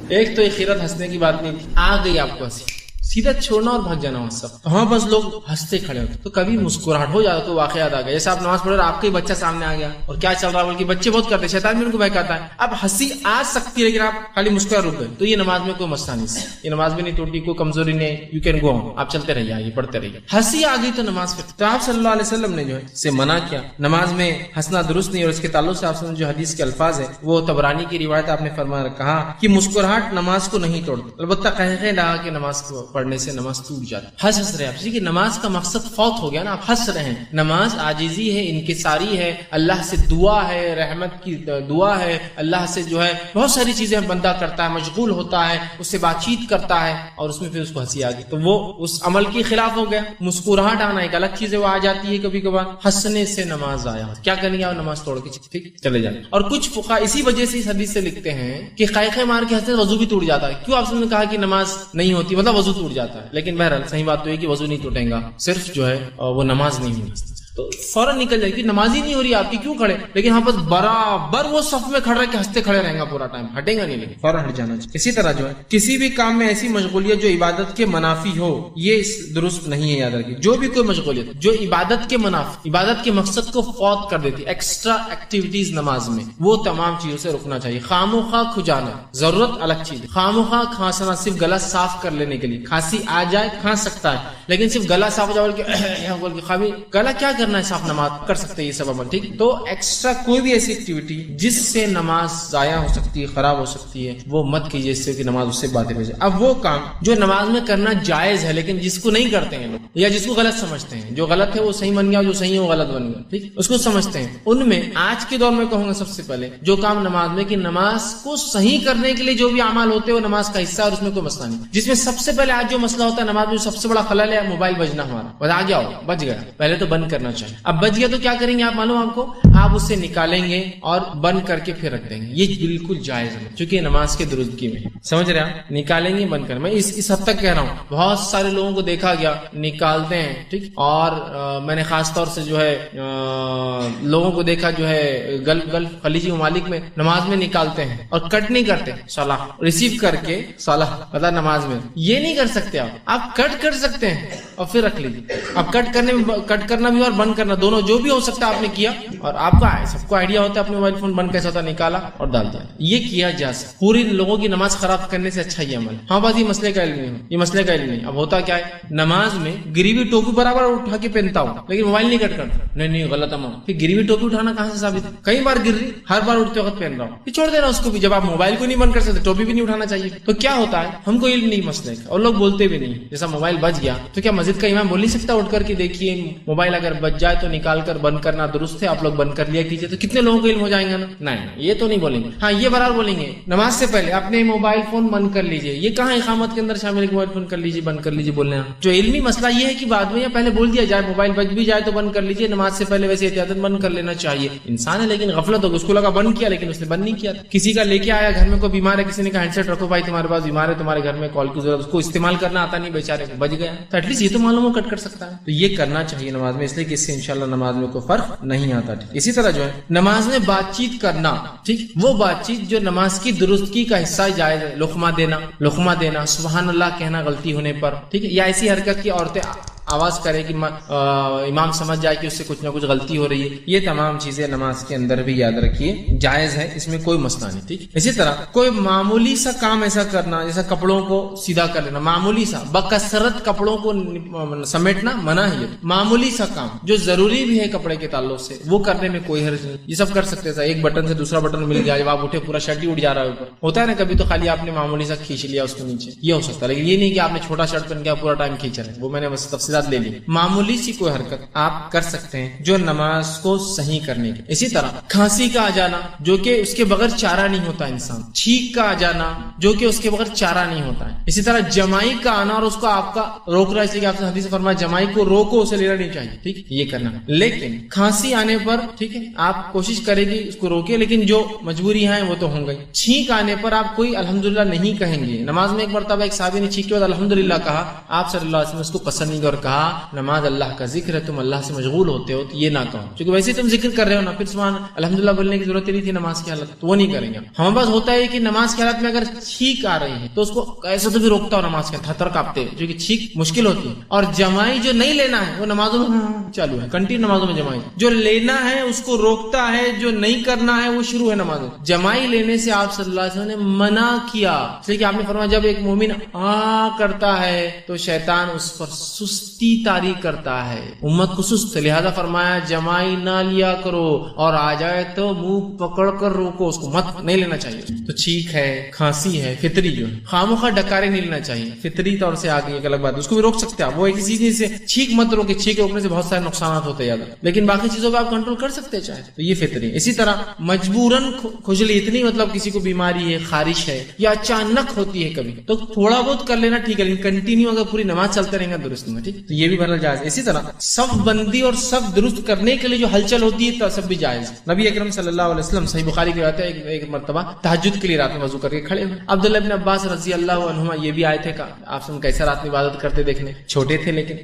ایک تو ایک خیرت ہنسنے کی بات نہیں تھی, آ گئی آپ کو ہنسی, سیدھا چھوڑنا اور بھاگ جانا وہاں سب. وہاں بس لوگ ہنستے کھڑے ہوتے, تو کبھی مسکراہٹ ہو جاتا, تو واقعہ یاد آ گیا. جیسے آپ نماز پڑھ رہے, آپ کا ہی بچہ سامنے آ گیا اور کیا چل رہا, بلکہ بچے بہت کرتے, شیطان بھی ان کو بہکاتا ہے. اب ہنسی آ سکتی ہے لیکن آپ خالی مسکرا رک گئے, تو یہ نماز میں کوئی مسئلہ نہیں, یہ نماز بھی نہیں ٹوٹی, کوئی کمزوری نہیں, یو کین گو آن, آپ چلتے رہیے, آگے پڑھتے رہیے. ہنسی آ گئی تو نماز پھر, تو آپ صلی اللہ علیہ وسلم نے جو ہے سے منع کیا, نماز میں ہنسنا درست نہیں. اور اس کے تعلق سے آپ نے جو حدیث کے الفاظ ہیں وہ طبرانی کی روایت, آپ نے فرمایا کہا کہ مسکراہٹ نماز کو نہیں توڑتی, البتہ قہقہے لگا کے نماز کو پڑھنے سے نماز ٹوٹ جاتی. ہنس رہے آپ, نماز کا مقصد فوت ہو گیا نا, آپ ہنس رہے ہیں. نماز عاجزی ہے, انکساری ہے, اللہ سے دعا ہے, رحمت کی دعا ہے, اللہ سے جو ہے بہت ساری چیزیں بندہ کرتا ہے, مشغول ہوتا ہے, اس سے بات چیت کرتا ہے, اور اس میں پھر اس کو ہنسی آ گئی تو وہ اس عمل کے خلاف ہو گیا. مسکراہٹ آنا ایک الگ چیز ہے, وہ آ جاتی ہے کبھی کبھار. ہنسنے سے نماز آیا, کیا کریں گے, نماز توڑ کے ٹھیک چلے جائیں. اور کچھ فقہا اسی وجہ سے اس حدیث سے لکھتے ہیں کہ قائقے مار کے ہنسنے وضو بھی ٹوٹ جاتا ہے. کیوں آپ نے کہا کہ نماز نہیں ہوتی, مطلب وضو ٹوٹ جاتا ہے, لیکن بہرحال صحیح بات تو ہے کہ وضو نہیں ٹوٹے گا, صرف جو ہے وہ نماز نہیں ہوگی. تو فوراً نکل جائے گی، نماز ہی نہیں ہو رہی آپ کی، کیوں کھڑے؟ لیکن ہاں بس برابر وہ صف میں کھڑا رہ کے ہنستے کھڑے رہیں گا پورا ٹائم، ہٹیں گا نہیں، لیکن فوراً ہٹ جانا چاہیے۔ اسی طرح جو ہے کسی بھی کام میں ایسی مشغولیت جو عبادت کے منافی ہو، یہ درست نہیں ہے، یاد رکھیے۔ جو بھی کوئی مشغولیت جو عبادت کے منافی، عبادت کے مقصد کو فوت کر دیتی، ایکسٹرا ایکٹیویٹیز نماز میں، وہ تمام چیزوں سے رکنا چاہیے۔ خام و خواہ کھجانا ضرورت الگ چیز، خام و خواہ کھانسنا صرف گلا صاف کر لینے کے لیے، کھانسی آ جائے کھانس سکتا ہے، لیکن صرف گلا صاف ہو جائے بول کے خالی گلا کیا کرنا ہے، صاف نماز کر سکتے ہیں یہ سب عمل، ٹھیک۔ تو ایکسٹرا کوئی بھی ایسی ایکٹیویٹی جس سے نماز ضائع ہو سکتی ہے، خراب ہو سکتی ہے، وہ مت کیجیے، اس سے کہ نماز اس سے باطل ہو جائے۔ اب وہ کام جو نماز میں کرنا جائز ہے لیکن جس کو نہیں کرتے ہیں لوگ، یا جس کو غلط سمجھتے ہیں، جو غلط ہے وہ صحیح بن گیا، جو صحیح ہے وہ غلط بن گیا، ٹھیک، اس کو سمجھتے ہیں، ان میں آج کے دور میں کہوں گا سب سے پہلے جو کام نماز میں کہ نماز کو صحیح کرنے کے لیے جو بھی اعمال ہوتے ہیں وہ نماز کا حصہ ہے اور اس میں کوئی مسئلہ نہیں۔ جس میں سب سے پہلے آج جو مسئلہ ہوتا ہے نماز میں، سب سے بڑا خلل ہے موبائل بجنا، ہمارا بس آ گیا ہو، بج گیا، پہلے تو بند کرنا چاہیے۔ اب بج گیا تو کیا کریں گے آپ معلوم آپ کو، آپ اس سے نکالیں گے اور بند کر کے پھر رکھ دیں گے، یہ بالکل جائز ہے چونکہ نماز کے درستگی میں، سمجھ رہے ہیں، نکالیں گے بند کریں۔ میں اس حد تک کہہ رہا ہوں، بہت سارے لوگوں کو دیکھا گیا نکالتے ہیں، ٹھیک، اور میں نے خاص طور سے جو ہے لوگوں کو دیکھا جو ہے گلف خلیجی ممالک میں نماز میں نکالتے ہیں اور کٹ نہیں کرتے، صلاح ریسیو کر کے صلاح پتا نماز میں، یہ نہیں کر سکتے آپ کٹ کر سکتے ہیں اور پھر رکھ لیجیے۔ اب کٹ کرنے میں کٹ کرنا بھی اور بند کرنا دونوں جو بھی ہو سکتا ہے آپ نے کیا، اور آپ کا سب کو آئیڈیا ہوتا ہے اپنے موبائل فون بند کیسا ہوتا، نکالا اور ڈال دیا، یہ کیا جا سکتا۔ پوری لوگوں کی نماز خراب کرنے سے اچھا یہ عمل، ہاں بس یہ مسئلے کا علم نہیں ہو، یہ مسئلے کا علم نہیں۔ اب ہوتا کیا ہے، نماز میں گری ہوئی ٹوپی برابر اٹھا کے پہنتا ہوں لیکن موبائل نہیں کٹ کرتا، نہیں غلط عمل۔ پھر گری ہوئی ٹوپی اٹھانا کہاں سے ثابت ہے؟ کئی بار گر رہی، ہر بار اٹھتے وقت پہن رہا ہوں، پھر چھوڑ دینا اس کو بھی۔ جب آپ موبائل کو نہیں بند کر سکتے ٹوپی بھی نہیں اٹھانا چاہیے۔ تو کیا ہوتا ہے، ہم کو علم نہیں مسئلے کا اور لوگ بولتے بھی نہیں۔ جیسا موبائل بج گیا تو کیا مسجد کا امام بول نہیں سکتا اٹھ کر کے دیکھیے موبائل اگر بچ جائے تو نکال کر بند کرنا درست ہے، آپ لوگ بند کر لیا کیجیے، تو کتنے لوگوں کو علم ہو جائیں گا نا؟ نہیں، یہ تو نہیں بولیں گے۔ ہاں یہ برابر بولیں گے نماز سے پہلے اپنے موبائل فون بند کر لیجیے، یہ کہاں اقامت کے اندر شامل ہے موبائل فون کر لیجیے بند کر لیجیے بولنے ہیں۔ جو علمی مسئلہ یہ ہے کہ بعد میں یا پہلے بول دیا جائے موبائل بج بھی جائے تو بند کر لیجیے، نماز سے پہلے ویسے احتیاطاً بند کر لینا چاہیے۔ انسان ہے لیکن غفلت ہو، اس کو لگا بند کیا لیکن اس نے بند نہیں کیا۔ کسی کا لے کے آیا گھر میں کوئی بیمار ہے، کسی نے کہا ہینڈ سیٹ رکھو بھائی تمہارے پاس بیمار ہے، تمہارے گھر میں کال کی ضرورت، اس کو استعمال کرنا آتا نہیں بیچارے کو، بج گیا، تو ایٹ لیسٹ یہ تو معلوم ہو کٹ کر سکتا ہے۔ تو یہ کرنا چاہیے نماز میں، اس لیے کہ اس سے انشاءاللہ نماز میں کوئی فرق نہیں آتا۔ اسی طرح جو ہے نماز میں بات چیت کرنا، ٹھیک، وہ بات چیت جو نماز کی درستگی کا حصہ جائز ہے، لقمہ دینا، سبحان اللہ کہنا غلطی ہونے پر، ٹھیک ہے، یا ایسی حرکت کی عورتیں آواز کرے کہ امام سمجھ جائے کہ اس سے کچھ نہ کچھ غلطی ہو رہی ہے، یہ تمام چیزیں نماز کے اندر بھی یاد رکھیے جائز ہے، اس میں کوئی مسئلہ نہیں، ٹھیک۔ اسی طرح کوئی معمولی سا کام ایسا کرنا جیسا کپڑوں کو سیدھا کر لینا، معمولی سا بکثرت کپڑوں کو سمیٹنا منع ہے، معمولی سا کام جو ضروری بھی ہے کپڑے کے تعلق سے وہ کرنے میں کوئی حرج نہیں، یہ سب کر سکتے ہیں۔ ایک بٹن سے دوسرا بٹن مل گیا، جب آپ اٹھے پورا شرٹ ہی اٹھ جا رہا ہے اوپر، ہوتا ہے نا کبھی، تو خالی آپ نے معمولی سا کھینچ لیا اس کو نیچے، یہ ہو سکتا ہے، لیکن یہ نہیں کہ آپ نے چھوٹا شرٹ پہن کے پورا ٹائم کھینچ رہے ہیں، وہ میں نے بس تفصیلات لے لی۔ معمولی سی کوئی حرکت آپ کر سکتے ہیں جو نماز کو صحیح کرنے کی۔ اسی طرح کھانسی کا آ جانا جو کہ اس کے بغیر چارہ نہیں ہوتا انسان، چھینک کا آ جانا جو کہ اس کے بغیر چارہ نہیں ہوتا ہے۔ اسی طرح جمائی کا آنا اور اس کو آپ کا روک رہا ہے، اس لیے کہ آپ سے حدیث فرمایا جمائی کو روکو، اسے لینا نہیں چاہیے، ٹھیک، یہ کرنا۔ لیکن کھانسی آنے پر ٹھیک ہے آپ کوشش کریں گے اس کو روکے، لیکن جو مجبوری ہیں وہ تو ہوں گئی۔ چھینک آنے پر آپ کوئی الحمدللہ نہیں کہیں گے۔ نماز میں ایک مرتبہ ایک صحابی نے چھینک کے بعد الحمدللہ کہا، آپ صلی اللہ علیہ وسلم اس کو پسند نہیں اور کہا نماز اللہ کا ذکر ہے، تم اللہ سے مشغول ہوتے ہو تو یہ نہ کہو، کیونکہ ویسے تم ذکر کر رہے ہو نا، پھر سبحان الحمدللہ بولنے کی ضرورت نہیں تھی نماز کی حالت، تو وہ نہیں کریں گے۔ ہمارے پاس ہوتا ہے کہ نماز کی حالت میں اگر چھینک آ رہی ہے تو اس کو ایسا تو بھی روکتا ہو نماز کے تھر تھر کانپتے، جو کہ چھینک مشکل ہوتی ہے۔ اور جمائی جو نہیں لینا ہے وہ نمازوں میں چالو ہے، کنٹینیو نمازوں میں جمائی، جو لینا ہے اس کو روکتا ہے، جو نہیں کرنا ہے وہ شروع ہے نماز میں۔ جمائی لینے سے آپ صلی اللہ علیہ وسلم نے منع کیا، اس لیے کہ آپ نے فرمایا جب ایک مومن کرتا ہے تو شیطان اس پر سستی طاری کرتا ہے، امت کو سست، لہذا فرمایا جمائی نہ لیا کرو، اور آ جائے تو منہ پکڑ کر روکو، اس کو مت نہیں لینا چاہیے۔ تو چھینک ہے، کھانسی ہے، فطری جو ہے، خاموخواہ ڈکارے نہیں لینا چاہیے، فطری طور سے آگے ایک الگ بات، اس کو بھی روک سکتے ہیں آپ، وہ ایک چیز سے چھینک مت روکے، چھینک روکنے سے بہت سارے نقصانات ہوتے ہیں یاد، لیکن باقی چیزوں پہ آپ کنٹرول کر سکتے ہیں چاہے تو یہ فطری۔ اسی طرح مجبوراً کھجلی، اتنی مطلب کسی کو بیماری ہے، خارش ہے یا اچانک ہوتی ہے کبھی، تو تھوڑا بہت کر لینا ٹھیک ہے، لیکن کنٹینیو اگر پوری نماز چلتے رہیں گا درست میں، ٹھیک، تو یہ بھی بہرحال جائز۔ اسی طرح صف بندی اور صف درست کرنے کے لیے جو ہلچل ہوتی ہے تو سب بھی جائز۔ نبی اکرم صلی اللہ علیہ وسلم صحیح بخاری کی روایت ہے، ایک مرتبہ تہجد کے لیے رات میں وضو کر کے کھڑے ہوئے، عبداللہ ابن عباس رضی اللہ عنہما یہ بھی آئے تھے، آپ سے کیسا رات میں عبادت کرتے دیکھنے، چھوٹے تھے لیکن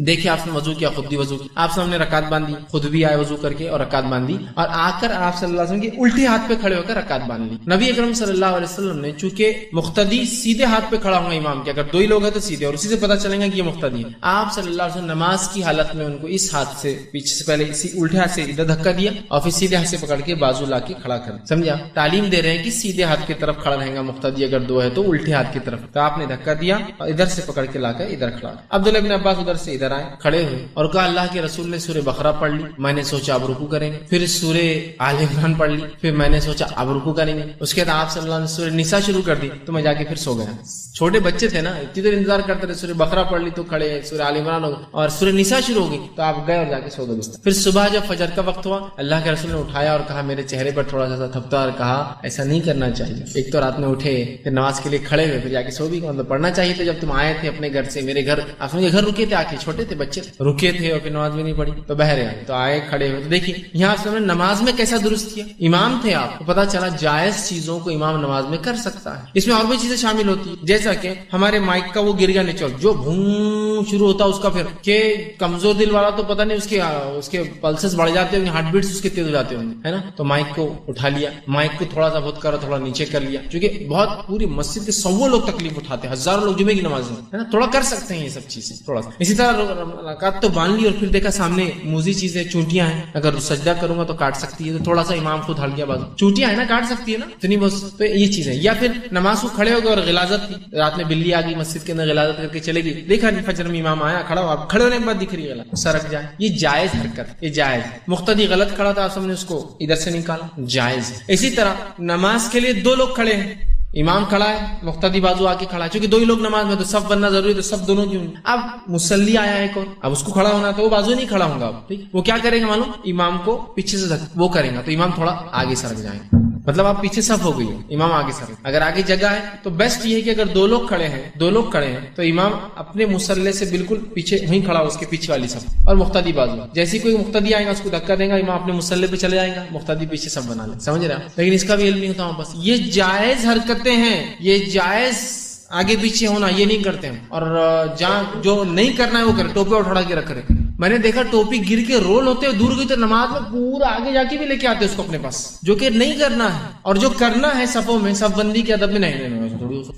دیکھیے آپ نے وضو کیا، خود بھی وضو کی، آپ سے ہم نے رکعت باندھی، خود بھی آئے وضو کر کے اور رکعت باندھی، اور آ کر آپ صلی اللہ علیہ وسلم کے الٹے ہاتھ پہ کھڑے ہو کر رکعت باندھ لی۔ نبی اکرم صلی اللہ علیہ وسلم نے چونکہ مقتدی سیدھے ہاتھ پہ کھڑا ہوگا امام کے، اگر دو ہی لوگ ہیں تو سیدھے، اور اسی سے پتہ چلے گا کہ یہ مقتدی ہے، آپ صلی اللہ علیہ وسلم نماز کی حالت میں ان کو اس ہاتھ سے پیچھے سے پہلے اسی الٹے ہاتھ سے ادھر دھکا دیا اور پھر سیدھے ہاتھ سے پکڑ کے بازو لا کے کھڑا کر، سمجھا؟ تعلیم دے رہے ہیں کہ سیدھے ہاتھ کی طرف کھڑا رہے گا مقتدی، اگر دو ہے تو الٹے ہاتھ کی طرف، تو آپ نے دھکا دیا اور ادھر سے پکڑ کے لا کر ادھر کھڑا۔ عبداللہ بن عباس ادھر سے ادھر آئے، کھڑے ہوئے اور کہا اللہ کے رسول نے سورہ بقرہ پڑھ لی، میں نے سوچا اب رکوع کریں گے، پھر سورہ آل عمران پڑھ لی، پھر میں نے سوچا اب رکوع کریں گے، اس کے بعد آپ صلی اللہ علیہ وسلم سورہ نساء شروع کر دی تو میں جا کے پھر سو گیا۔ چھوٹے بچے تھے نا، اتنی دیر انتظار کرتے رہے، سورہ بقرہ پڑھ لی تو کھڑے، سورہ آل عمران ہو گئی اور سورہ نساء شروع ہو گئی تو آپ گئے اور جا کے سو گئے بستر۔ پھر صبح جب فجر کا وقت ہوا، اللہ کے رسول نے اٹھایا اور کہا، میرے چہرے پر تھوڑا سا تھپتا اور کہا ایسا نہیں کرنا چاہیے، ایک تو رات میں اٹھے پھر نماز کے لیے کھڑے ہوئے پھر جا کے سو بھی گئے، مطلب پڑھنا چاہیے تھا جب تم آئے تھے اپنے گھر سے، میرے گھر آپ کے گھر رکے تھے، آ کے چھوٹے تھے بچے رکے تھے اور پھر نماز بھی نہیں پڑھی تو بہرے آئے تو آئے کھڑے ہوئے۔ تو دیکھیے یہاں سے نماز میں کیسا درست کیا، امام تھے آپ کو پتا چلا جائز چیزوں کو امام نماز میں کر سکتا ہے، اس میں اور بھی چیزیں شامل ہوتی ہیں، جیسا کہ ہمارے مائک کا وہ گر گیا نیچے جو بھون شروع ہوتا ہے اس کا، پھر کہ کمزور دل والا تو پتہ نہیں اس کے پلسز بڑھ جاتے ہوں گے، ہارٹ بیٹس اس کے تیز ہو جاتے ہوں گے، ہے نا، تو مائک کو اٹھا لیا، مائک کو تھوڑا سا بہت کرا تھوڑا نیچے کر لیا، کیونکہ بہت پوری مسجد کے 100 لوگ تکلیف اٹھاتے ہیں، ہزاروں لوگ جمعے کی نماز میں، ہے نا، تھوڑا کر سکتے ہیں یہ سب چیزیں تھوڑا سا۔ اسی طرح رکعت تو باندھ لی اور پھر دیکھا سامنے موزی چیزیں چونٹیاں ہیں، اگر سجدہ کروں گا تو کاٹ سکتی ہے، تو تھوڑا سا امام خود ہل گیا بازو، چونٹیاں ہیں نا کاٹ سکتی ہے نا اتنی بس، تو یہ چیزیں۔ یا پھر نماز کو کھڑے ہو گئے اور غلاظت کی، رات میں بلی آ گئی مسجد کے اندر غلاظت کر کے چلے گئی، دیکھا نہیں فجر میں امام آیا کھڑا ہوا، کھڑے ہونے کے بعد دکھ رہی ہے سرک جائے، یہ جائز حرکت، یہ جائز۔ مقتدی غلط کھڑا تھا، آپ نے اس کو ادھر سے نکالا، جائز۔ اسی طرح نماز کے لیے دو لوگ کھڑے ہیں، امام کھڑا ہے، مقتدی بازو آ کے کھڑا ہے، چونکہ دو ہی لوگ نماز میں تو صف بننا ضروری، تو صف دونوں کیوں؟ اب مصلی آیا ایک اور، اب اس کو کھڑا ہونا تو وہ بازو نہیں کھڑا ہوں گا، ٹھیک، وہ کیا کرے گا معلوم، امام کو پیچھے سے وہ کرے گا تو امام تھوڑا آگے سرک جائیں گے، مطلب آپ پیچھے صف ہو گئی ہے، امام آگے سر، اگر آگے جگہ ہے تو بیسٹ یہ ہے کہ اگر دو لوگ کھڑے ہیں تو امام اپنے مصلی سے بالکل پیچھے وہیں کھڑا ہو، اس کے پیچھے والی صف، اور مقتدی بازو، جیسے کوئی مقتدی آئے گا اس کو دھکا دے گا، امام اپنے مصلی پہ چلے جائے گا، مقتدی پیچھے صف بنا لے، سمجھ رہے ہیں؟ لیکن اس کا بھی علم نہیں ہوتا بس، یہ جائز حرکتیں ہیں، یہ جائز آگے پیچھے ہونا یہ نہیں کرتے ہیں، اور جہاں جو نہیں کرنا ہے وہ کرے، ٹوپی اٹھا کے رکھ رہے، میں نے دیکھا ٹوپی گر کے رول ہوتے ہوئے دور گئی تو نماز میں پورا آگے جا کے بھی لے کے آتے اس کو اپنے پاس، جو کہ نہیں کرنا ہے، اور جو کرنا ہے صفوں میں، صف بندی کے ادب میں نہیں لینا،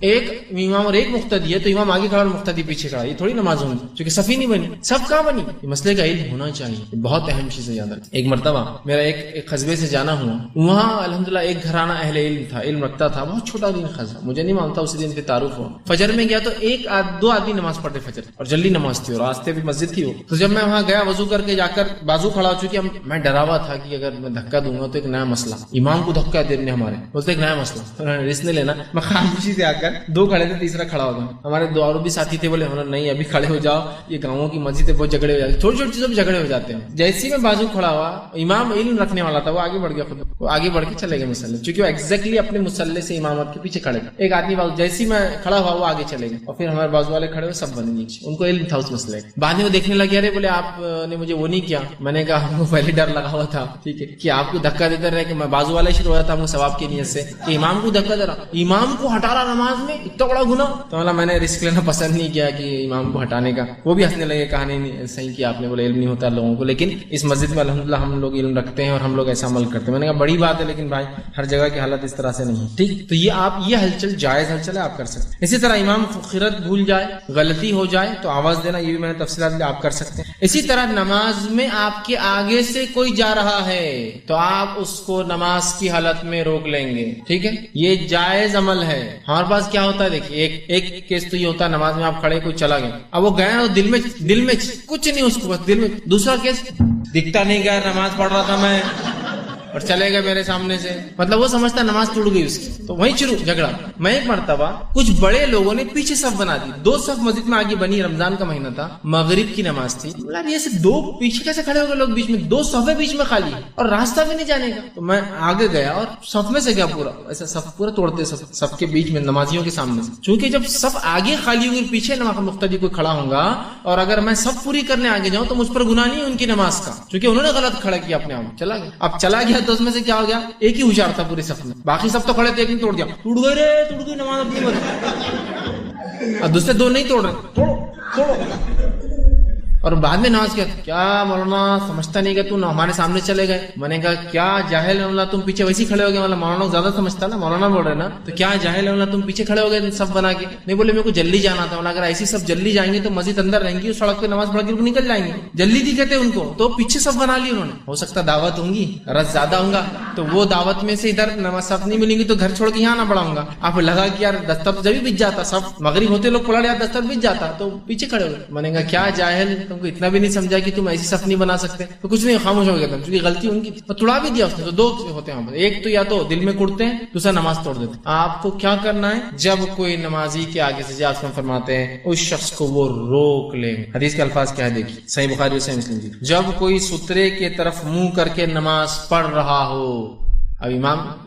ایک امام اور ایک مقتدی ہے تو امام آگے کھڑا اور مقتدی پیچھے کھڑا، یہ تھوڑی نماز ہوگی، کیونکہ صف ہی نہیں بنی، صف کہاں بنی؟ یہ مسئلے کا علم ہونا چاہیے، بہت اہم چیز ہے، یاد رکھیں۔ ایک مرتبہ میرا ایک قصبے سے جانا ہوا، وہاں الحمدللہ ایک گھرانہ اہل علم تھا، علم رکھتا تھا، بہت چھوٹا دن خزا، مجھے نہیں مانتا، اسی دن پہ تعارف ہوا، فجر میں گیا تو دو آدمی نماز پڑھتے فجر، اور جلدی نماز تھی اور راستے بھی مسجد تھی وہ، تو جب میں وہاں گیا وضو کر کے جا کر بازو کھڑا ہو چکی، میں ڈرا ہوا تھا کہ اگر میں دھکا دوں گا تو ایک نیا مسئلہ، امام کو دھکا دینے ہمارے بولتے ایک نیا مسئلہ رسک نہیں لینا، میں خاموشی سے آ کر دو کھڑے تھے، تیسرا کھڑا ہو گیا، ہمارے دو اور بھی ساتھی تھے، بولے نہیں ابھی کھڑے ہو جاؤ، یہ گاؤں کی مسجد ہے، بہت جھگڑے ہو جاتے ہیں، چھوٹی چھوٹی چیزوں پہ جھگڑے ہو جاتے ہیں۔ جیسے ہی میں بازو کھڑا ہوا، امام علم رکھنے والا تھا، وہ آگے بڑھ گیا، خود وہ آگے بڑھ کے چلے گئے مسلح، چونکہ وہ ایگزیکٹلی اپنے مسلح سے امامت کے پیچھے کھڑے تھے، ایک آدمی بازو جیسے میں کھڑا ہوا وہ آگے چلے گئے، اور پھر ہمارے بازو والے کھڑے ہوئے سب بنے نیچے، ان کو علم تھا اس مسئلے کا۔ بعد میں وہ دیکھنے لگے، ارے بولے آپ نے مجھے وہ نہیں کیا، میں نے کہا ہم کو پہلے ڈر لگا ہوا تھا، ٹھیک ہے، کہ آپ کو دھکا دیتے رہے، کہ میں بازو والے شروع ہوا تھا ہم کو ثواب کی نیت سے، کہ امام کو دھکا دے رہا، امام کو ہٹا رہا نماز میں، اتنا بڑا گناہ، تو میں نے رسک لینا پسند نہیں کیا کہ امام کو ہٹانے کا، وہ بھی ہنسنے لگے، کہا نہیں صحیح کیا آپ نے، بولے علم نہیں ہوتا لوگوں کو، لیکن اس مسجد میں الحمدللہ ہم لوگ علم رکھتے ہیں اور ہم لوگ ایسا عمل کرتے ہیں۔ میں نے کہا بڑی بات ہے، لیکن بھائی ہر جگہ کی حالت اس طرح سے نہیں، ٹھیک، تو یہ آپ یہ ہلچل جائز ہلچل ہے، آپ کر سکتے ہیں۔ اسی طرح امام خیرت بھول جائے، غلطی ہو جائے تو آواز دینا، یہ بھی میں نے تفصیلات آپ کر سکتے ہیں۔ اسی طرح نماز میں آپ کے آگے سے کوئی جا رہا ہے تو آپ اس کو نماز کی حالت میں روک لیں گے، ٹھیک ہے، یہ جائز عمل ہے۔ ہمارے پاس کیا ہوتا ہے، دیکھیے ایک کیس تو یہ ہوتا ہے، نماز میں آپ کھڑے کوئی چلا گیا، اب وہ گیا اور دل میں کچھ نہیں اس کو، بس دل میں۔ دوسرا کیس دکھتا نہیں گیا، نماز پڑھ رہا تھا میں اور چلے گئے میرے سامنے سے، مطلب وہ سمجھتا نماز ٹوٹ گئی اس کی، تو وہیں شروع جھگڑا۔ میں ایک مرتبہ کچھ بڑے لوگوں نے پیچھے صف بنا دی، دو صف مسجد میں آگے بنی، رمضان کا مہینہ تھا، مغرب کی نماز تھی، یہ سے دو پیچھے کیسے کھڑے ہو گئے لوگ بیچ میں، دو صفیں بیچ میں خالی اور راستہ بھی نہیں جانے کا، تو میں آگے گیا اور صف میں سے گیا پورا، ایسا صف پورا توڑتے صف کے بیچ میں نمازیوں کے سامنے سے، چونکہ جب صف آگے خالی ہوگی پیچھے مقتدی کوئی کھڑا ہوں گا، اور اگر میں صف پوری کرنے آگے جاؤں تو مجھ پر گناہ نہیں ان کی نماز کا، چونکہ انہوں نے غلط کھڑا کیا اپنے آپ، چلا گیا۔ اب چلا گیا تو اس میں سے کیا ہو گیا، ایک ہی ہوشیار تھا پورے صف میں، باقی سب تو کھڑے تھے، ایک نے توڑ دیا، ٹوٹ گئے رے، ٹوٹ گئی نماز اپنی بن، اور دوسرے دو نہیں توڑ رہے، توڑو، اور اور بعد میں نماز کیا مولانا سمجھتا نہیں کہ تو ہمارے سامنے چلے گئے. میں نے کہا کیا جاہل ہے تم پیچھے ویسے کھڑے ہو گئے. مطلب مولانا زیادہ سمجھتا نا, مولانا بول رہے نا, تو کیا جاہل ہے تم پیچھے کھڑے ہو گئے سب بنا کے. نہیں بولے میرے کو جلدی جانا تھا. اگر ایسی سب جلدی جائیں گے تو مسجد اندر رہیں گی, سڑک پہ نماز پڑھ کے نکل جائیں گے. جلدی تھی کہتے ان کو, تو پیچھے سب بنا لی انہوں نے. ہو سکتا دعوت ہوں گی, رس زیادہ ہوں گا, تو وہ دعوت میں سے ادھر نماز صف نہیں ملیں گی تو گھر چھوڑ کے یہاں نہ پڑا ہوں گا. آپ لگا کہ یار دستر جب بھی بچ جاتا, سب مغرب ہوتے لوگ پڑھ رہے دستر بچ جاتا, تو پیچھے کھڑے ہوئے. میں نے کہا کیا جاہل, تم کو اتنا بھی نہیں سمجھا کہ تم ایسی صف نہیں بنا سکتے. تو کچھ نہیں, خاموش ہو گیا تھا, کیونکہ غلطی ان کی تھی. توڑا بھی دیا اس نے. تو دو ہوتے ہیں, ایک تو یا تو دل میں کوڑتے ہیں, دوسرا نماز توڑ دیتے. آپ کو کیا کرنا ہے, جب کوئی نمازی کے آگے سے جا فرماتے ہیں اس شخص کو وہ روک لیں. حدیث کے الفاظ کیا ہے دیکھیے, صحیح بخاری اور صحیح مسلم کی. جب کوئی سترے کے طرف منہ کر کے نماز پڑھ رہا ہو, اب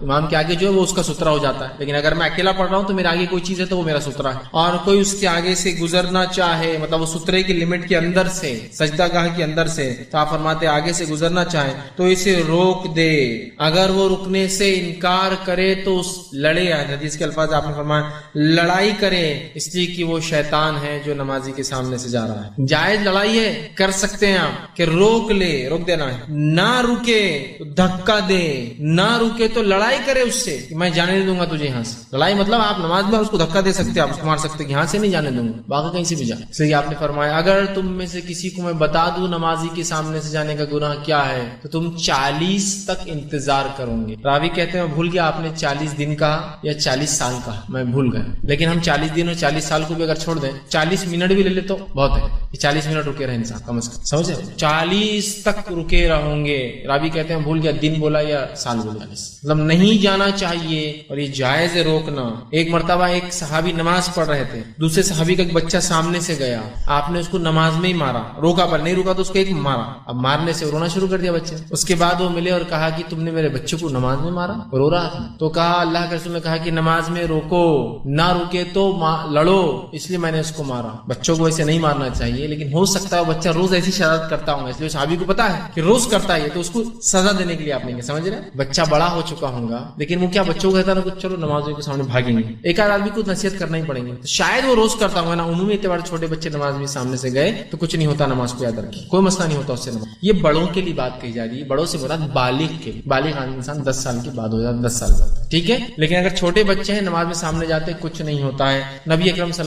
امام کے آگے جو ہے وہ اس کا سترا ہو جاتا ہے, لیکن اگر میں اکیلا پڑھ رہا ہوں تو میرے آگے کوئی چیز ہے تو وہ میرا سترا ہے. اور کوئی اس کے آگے سے گزرنا چاہے, مطلب وہ سترے کی لمٹ کے اندر سے, سجدہ گاہ کے اندر سے, تو آپ فرماتے آگے سے گزرنا چاہے تو اسے روک دے. اگر وہ رکنے سے انکار کرے تو لڑے. حدیث کے الفاظ آپ نے فرمایا لڑائی کرے, اس لیے کہ وہ شیطان ہے جو نمازی کے سامنے سے جا رہا ہے. جائز لڑائی ہے, کر سکتے ہیں آپ کہ روک لے, روک دینا ہے. نہ رکے تو دھکا دے, نہ رکے تو لڑائی کرے اس سے کہ میں جانے نہیں دوں گا تجھے یہاں سے. لڑائی مطلب آپ نماز میں اس کو دھکا دے سکتے, آپ اس کو مار سکتے کہ یہاں سے نہیں جانے دوں گا, باقی کہیں سے بھی جا. اس لیے آپ نے فرمایا اگر تم میں سے کسی کو میں بتا دوں نمازی کے سامنے سے جانے کا گناہ کیا ہے تو تم 40 تک انتظار کرو گے. راوی کہتے ہیں بھول گیا آپ نے 40 دن کہا یا 40 سال کہا, میں بھول گیا. لیکن ہم 40 دن اور 40 سال کو بھی اگر چھوڑ دیں, 40 منٹ بھی لے لے تو بہت ہے. 40 منٹ رکے رہے انسان کم از کم, سمجھے, 40 تک رکے رہوں گے. راوی کہتے ہیں بھول گیا دن بولا یا سال بولا, مطلب نہیں جانا چاہیے. اور یہ جائز ہے روکنا. ایک مرتبہ ایک صحابی نماز پڑھ رہے تھے, دوسرے صحابی کا ایک بچہ سامنے سے گیا, آپ نے اس کو نماز میں ہی مارا. روکا پر نہیں روکا تو اس کو ایک مارا. اب مارنے سے رونا شروع کر دیا بچے. اس کے بعد وہ ملے اور کہا کہ تم نے میرے بچے کو نماز میں مارا, رو رہا تھا. تو کہا اللہ کے رسول نے کہا کہ نماز میں روکو, نہ روکے تو لڑو, اس لیے میں نے اس کو مارا. بچوں کو ایسے نہیں مارنا چاہیے, لیکن ہو سکتا ہے بچہ روز ایسی شرارت کرتا ہوں, اس لیے صحابی کو پتا ہے کہ روز کرتا ہے, تو اس کو سزا دینے کے لیے آپ نہیں سمجھ رہے. بچہ بڑا ہو چکا ہوگا, لیکن وہ کیا بچوں کو کہتا نا کچھ چلو نمازوں کے سامنے بھاگیں گے, ایک آدھ آدمی کو نصیحت کرنا ہی پڑیں گے. تو شاید وہ روز کرتا ہوں نا, عمومی اعتبار چھوٹے بچے نماز میں سامنے سے گئے تو کچھ نہیں ہوتا, نماز کو یاد رکھیں, کوئی مسئلہ نہیں ہوتا اس سے نماز. یہ بڑوں کے لیے بات کہی جا رہی ہے, بڑوں سے مراد بالغ کے, بالغ انسان 10 سال کے بعد ہو جاتا, 10 سال بعد, ٹھیک ہے. لیکن اگر چھوٹے بچے ہیں نماز میں سامنے جاتے کچھ نہیں ہوتا ہے. نبی اکرم